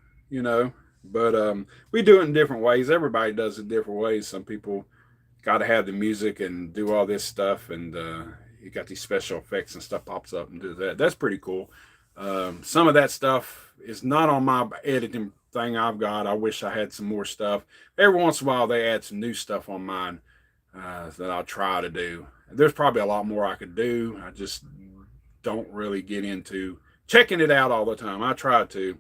but we do it in different ways. Everybody does it different ways. Some people got to have the music and do all this stuff, and you got these special effects and stuff pops up and do that. That's pretty cool. Some of that stuff is not on my editing thing I've got. I wish I had some more stuff. Every once in a while they add some new stuff on mine that I'll try to do. There's probably a lot more I could do. I just don't really get into checking it out all the time. I try to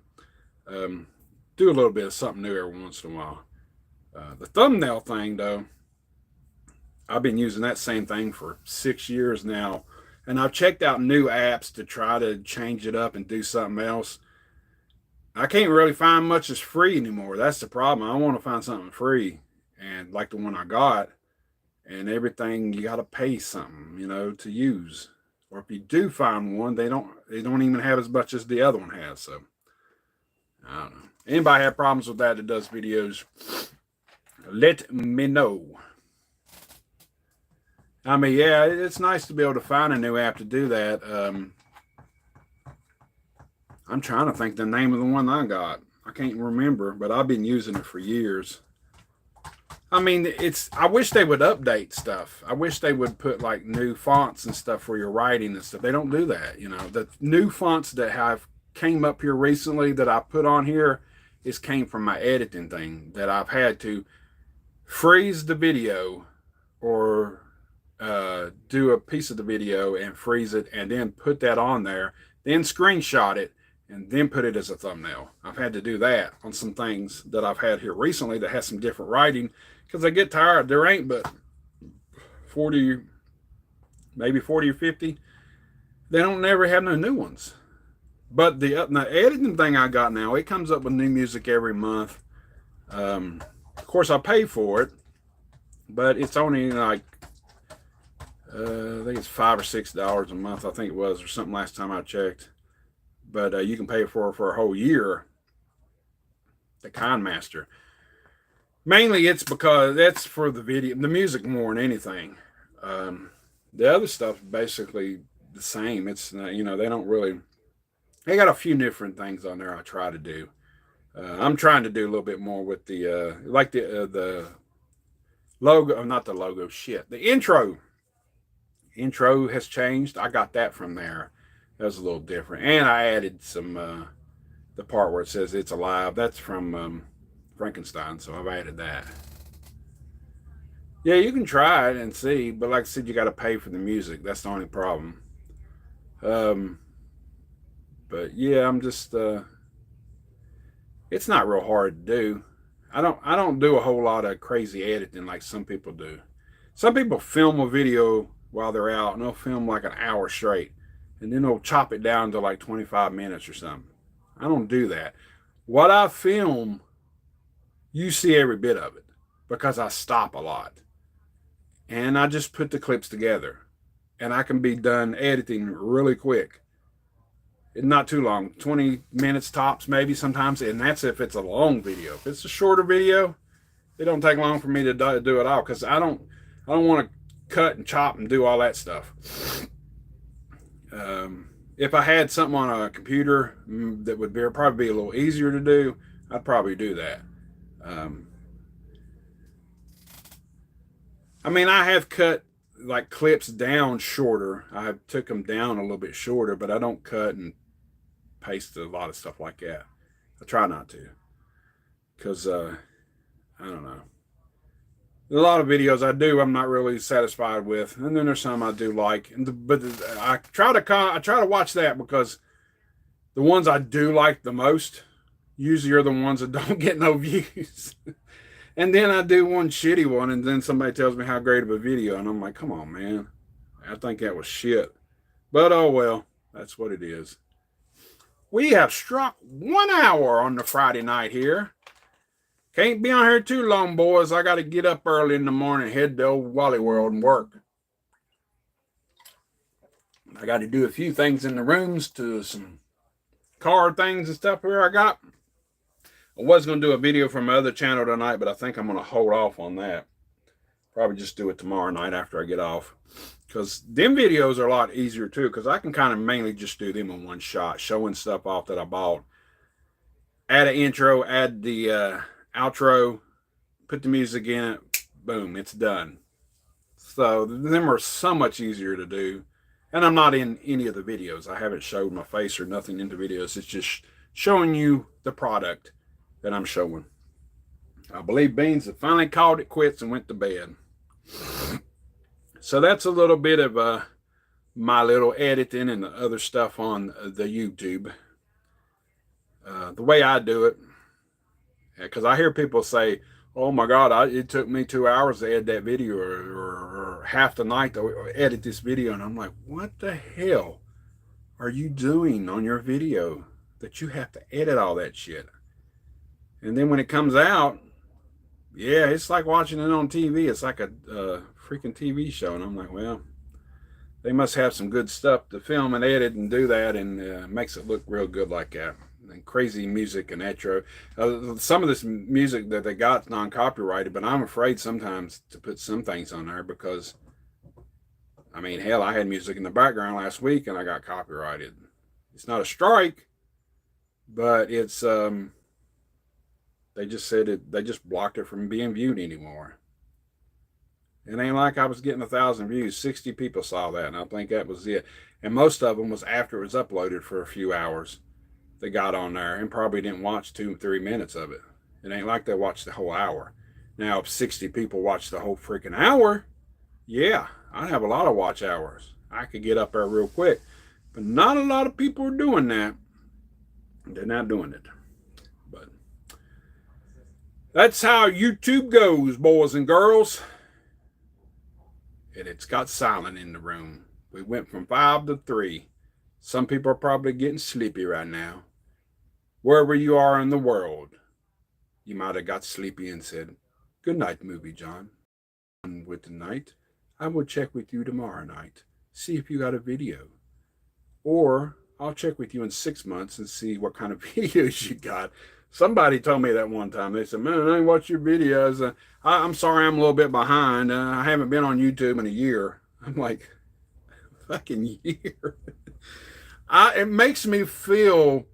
do a little bit of something new every once in a while. The thumbnail thing, though, I've been using that same thing for 6 years now. And I've checked out new apps to try to change it up and do something else. I can't really find much that's free anymore. That's the problem. I want to find something free, and like the one I got, and everything you got to pay something, to use. Or if you do find one, they don't even have as much as the other one has. So I don't know. Anybody have problems with that does videos, let me know. I mean, yeah, it's nice to be able to find a new app to do that. I'm trying to think the name of the one I got. I can't remember, but I've been using it for years. I mean, I wish they would update stuff. I wish they would put like new fonts and stuff for your writing and stuff. They don't do that. The new fonts that have came up here recently that I put on here came from my editing thing that I've had to freeze the video or do a piece of the video and freeze it and then put that on there, then screenshot it and then put it as a thumbnail. I've had to do that on some things that I've had here recently that has some different writing because I get tired. There ain't but 40, maybe 40 or 50. They don't never have no new ones. But the editing thing I got now, it comes up with new music every month. Of course, I pay for it, but it's only like I think it's $5 or $6 a month. I think it was, or something last time I checked. But you can pay for a whole year. The KineMaster. Mainly, it's because that's for the music more than anything. The other stuff basically the same. It's they don't really. They got a few different things on there I try to do. I'm trying to do a little bit more with the the logo, not the logo, the intro. Intro has changed. I got that from there. That was a little different. And I added some, the part where it says it's alive. That's from Frankenstein, so I've added that. Yeah, you can try it and see, but like I said, you got to pay for the music. That's the only problem. But yeah, I'm just, it's not real hard to do. I don't do a whole lot of crazy editing like some people do. Some people film a video while they're out, and they'll film like an hour straight, and then they'll chop it down to like 25 minutes or something. I don't do that. What I film, you see every bit of it because I stop a lot. And I just put the clips together, and I can be done editing really quick. Not too long, 20 minutes tops maybe sometimes, and that's if it's a long video. If it's a shorter video, it don't take long for me to do it all because I don't want to cut and chop and do all that stuff. If I had something on a computer that would probably be a little easier to do, I'd probably do that. I mean, I have cut like clips down shorter. I took them down a little bit shorter, but I don't cut and paste a lot of stuff like that. I try not to, because I don't know. There's a lot of videos I do I'm not really satisfied with, and then there's some I do like. But I try to watch that, because the ones I do like the most usually are the ones that don't get no views. And then I do one shitty one, and then somebody tells me how great of a video, and I'm like, come on, man. I think that was shit. But oh well, that's what it is. We have struck 1 hour on the Friday night here. Can't be on here too long, boys. I got to get up early in the morning, head to old Wally World and work. I got to do a few things in the rooms, to some car things and stuff here I got. I was going to do a video from my other channel tonight, but I think I'm going to hold off on that. Probably just do it tomorrow night after I get off. Because them videos are a lot easier too, because I can kind of mainly just do them in one shot, showing stuff off that I bought. Add an intro, add the outro, put the music in it, boom, it's done. So them are so much easier to do. And I'm not in any of the videos. I haven't showed my face or nothing in the videos. It's just showing you the product that I'm showing. I believe Beans have finally called it quits and went to bed. So that's a little bit of my little editing and the other stuff on the YouTube. The way I do it, because I hear people say, oh my God, it took me 2 hours to edit that video, or half the night to edit this video. And I'm like, what the hell are you doing on your video that you have to edit all that shit? And then when it comes out, yeah, it's like watching it on TV. It's like a freaking TV show. And I'm like, well, they must have some good stuff to film and edit and do that, and makes it look real good like that. And crazy music and intro. Some of this music that they got is non-copyrighted, but I'm afraid sometimes to put some things on there, because, I mean, hell, I had music in the background last week and I got copyrighted. It's not a strike, but it's, they just said they just blocked it from being viewed anymore. It ain't like I was getting 1,000 views. 60 people saw that, and I think that was it. And most of them was after it was uploaded for a few hours. They got on there and probably didn't watch 2 or 3 minutes of it. It ain't like they watched the whole hour. Now, if 60 people watch the whole freaking hour, yeah, I'd have a lot of watch hours. I could get up there real quick. But not a lot of people are doing that. They're not doing it. But that's how YouTube goes, boys and girls. And it's got silent in the room. We went from 5 to 3. Some people are probably getting sleepy right now. Wherever you are in the world, you might have got sleepy and said, good night, Movie John. And with the night, I will check with you tomorrow night. See if you got a video. Or I'll check with you in 6 months and see what kind of videos you got. Somebody told me that one time. They said, man, I ain't watch your videos. I'm sorry I'm a little bit behind. I haven't been on YouTube in a year. I'm like, fucking year. It makes me feel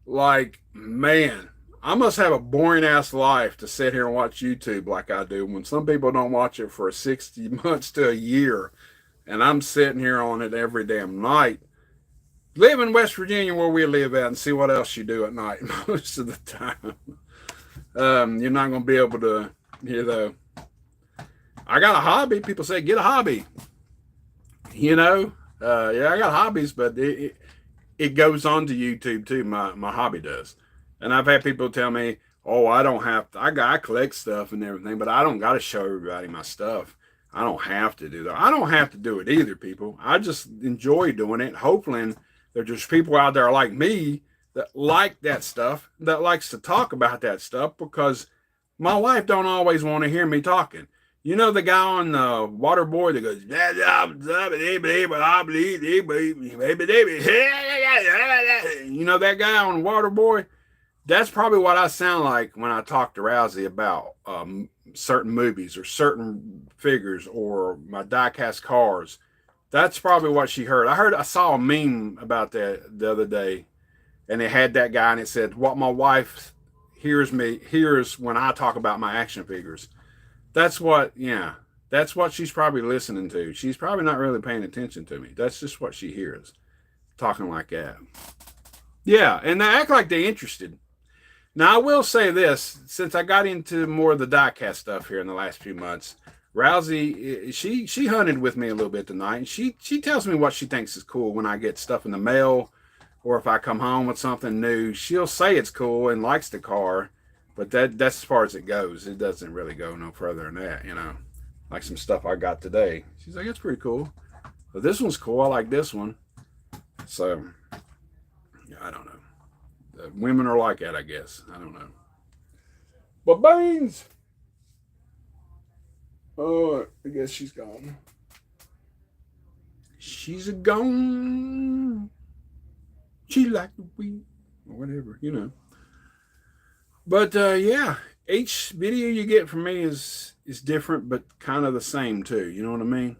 like, man, I must have a boring ass life to sit here and watch YouTube like I do, when some people don't watch it for 60 months to a year, and I'm sitting here on it every damn night. Live in West Virginia where we live at and see what else you do at night most of the time. You're not going to be able to, you know. I got a hobby. People say, get a hobby. You know, yeah, I got hobbies, but it goes on to YouTube too. My hobby does. And I've had people tell me, oh, I don't have to, I collect stuff and everything, but I don't got to show everybody my stuff. I don't have to do that. I don't have to do it either, people. I just enjoy doing it. Hopefully there's just people out there like me that like that stuff, that likes to talk about that stuff, because my wife don't always want to hear me talking. You know the guy on the Waterboy that goes, you know that guy on Waterboy? That's probably what I sound like when I talk to Rousey about certain movies or certain figures or my die-cast cars. That's probably what she heard. I saw a meme about that the other day, and it had that guy, and it said, "What my wife hears when I talk about my action figures." That's what, yeah, that's what she's probably listening to. She's probably not really paying attention to me. That's just what she hears, talking like that. Yeah, and they act like they're interested. Now, I will say this, since I got into more of the diecast stuff here in the last few months, Rousey, she hunted with me a little bit tonight, and she tells me what she thinks is cool when I get stuff in the mail, or if I come home with something new. She'll say it's cool and likes the car, but that's as far as it goes. It doesn't really go no further than that, you know. Like some stuff I got today. She's like, it's pretty cool. But this one's cool. I like this one. So, I don't know. Women are like that, I guess. I don't know. But Baines! Oh, I guess she's gone. She's a gone. She like the weed. Or whatever, you know. But yeah, each video you get from me is different, but kind of the same too. You know what I mean?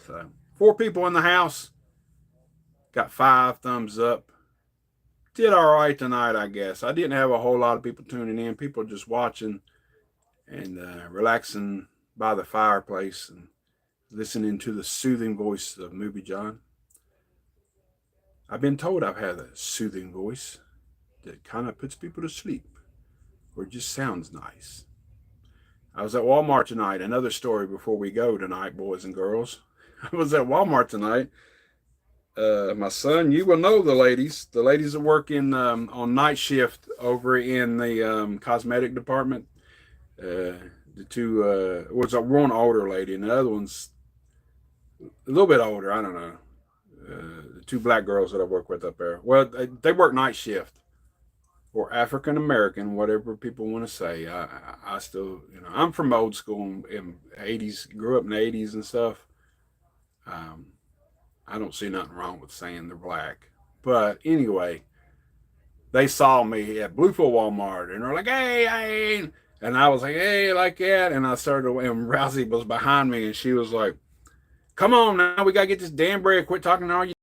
So 4 people in the house. Got 5 thumbs up. Did all right tonight, I guess. I didn't have a whole lot of people tuning in. People just watching and relaxing by the fireplace and listening to the soothing voice of Movie John. I've been told I've had a soothing voice that kind of puts people to sleep or just sounds nice. I was at Walmart tonight. Another story before we go tonight, boys and girls. I was at Walmart tonight. My son, you will know the ladies. The ladies that work in on night shift over in the cosmetic department. The two was one older lady, and the other one's a little bit older. I don't know. The 2 black girls that I work with up there. Well, they work night shift or African American, whatever people want to say. I still, you know, I'm from old school in 80s. Grew up in the 80s and stuff. I don't see nothing wrong with saying they're black. But anyway, they saw me at Bluefield Walmart and they're like, hey. And I was like, hey, like that. And I started, and Rousey was behind me and she was like, come on now, we got to get this damn bread. Quit talking to all you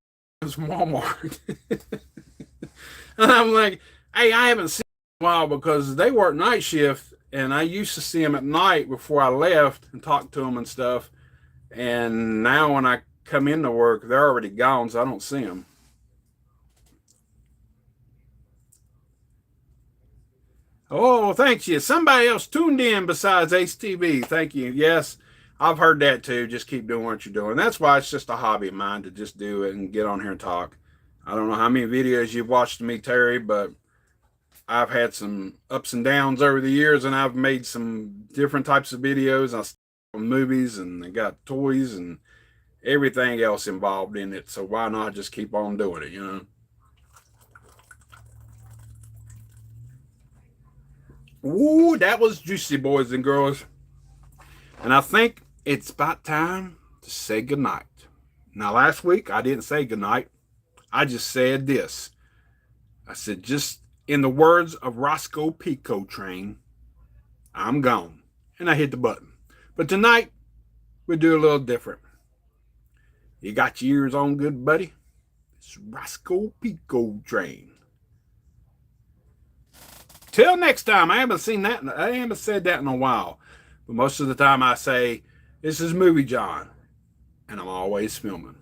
from Walmart. And I'm like, hey, I haven't seen them in a while because they work night shift and I used to see them at night before I left and talk to them and stuff. And now when I come into work, they're already gone, so I don't see them. Oh, thank you. Somebody else tuned in besides Ace TV. Thank you. Yes, I've heard that too. Just keep doing what you're doing. That's why it's just a hobby of mine to just do it and get on here and talk. I don't know how many videos you've watched of me, Terry, but I've had some ups and downs over the years, and I've made some different types of videos. I started movies, and I got toys and everything else involved in it. So why not just keep on doing it, you know? Ooh, that was juicy, boys and girls. And I think it's about time to say goodnight. Now, last week, I didn't say goodnight. I just said this. I said, just in the words of Roscoe P. Coltrane, I'm gone. And I hit the button. But tonight, we do a little different. You got your ears on good, buddy? It's Roscoe P. Coltrane. Till next time. I haven't said that in a while. But most of the time I say, this is Movie John. And I'm always filming.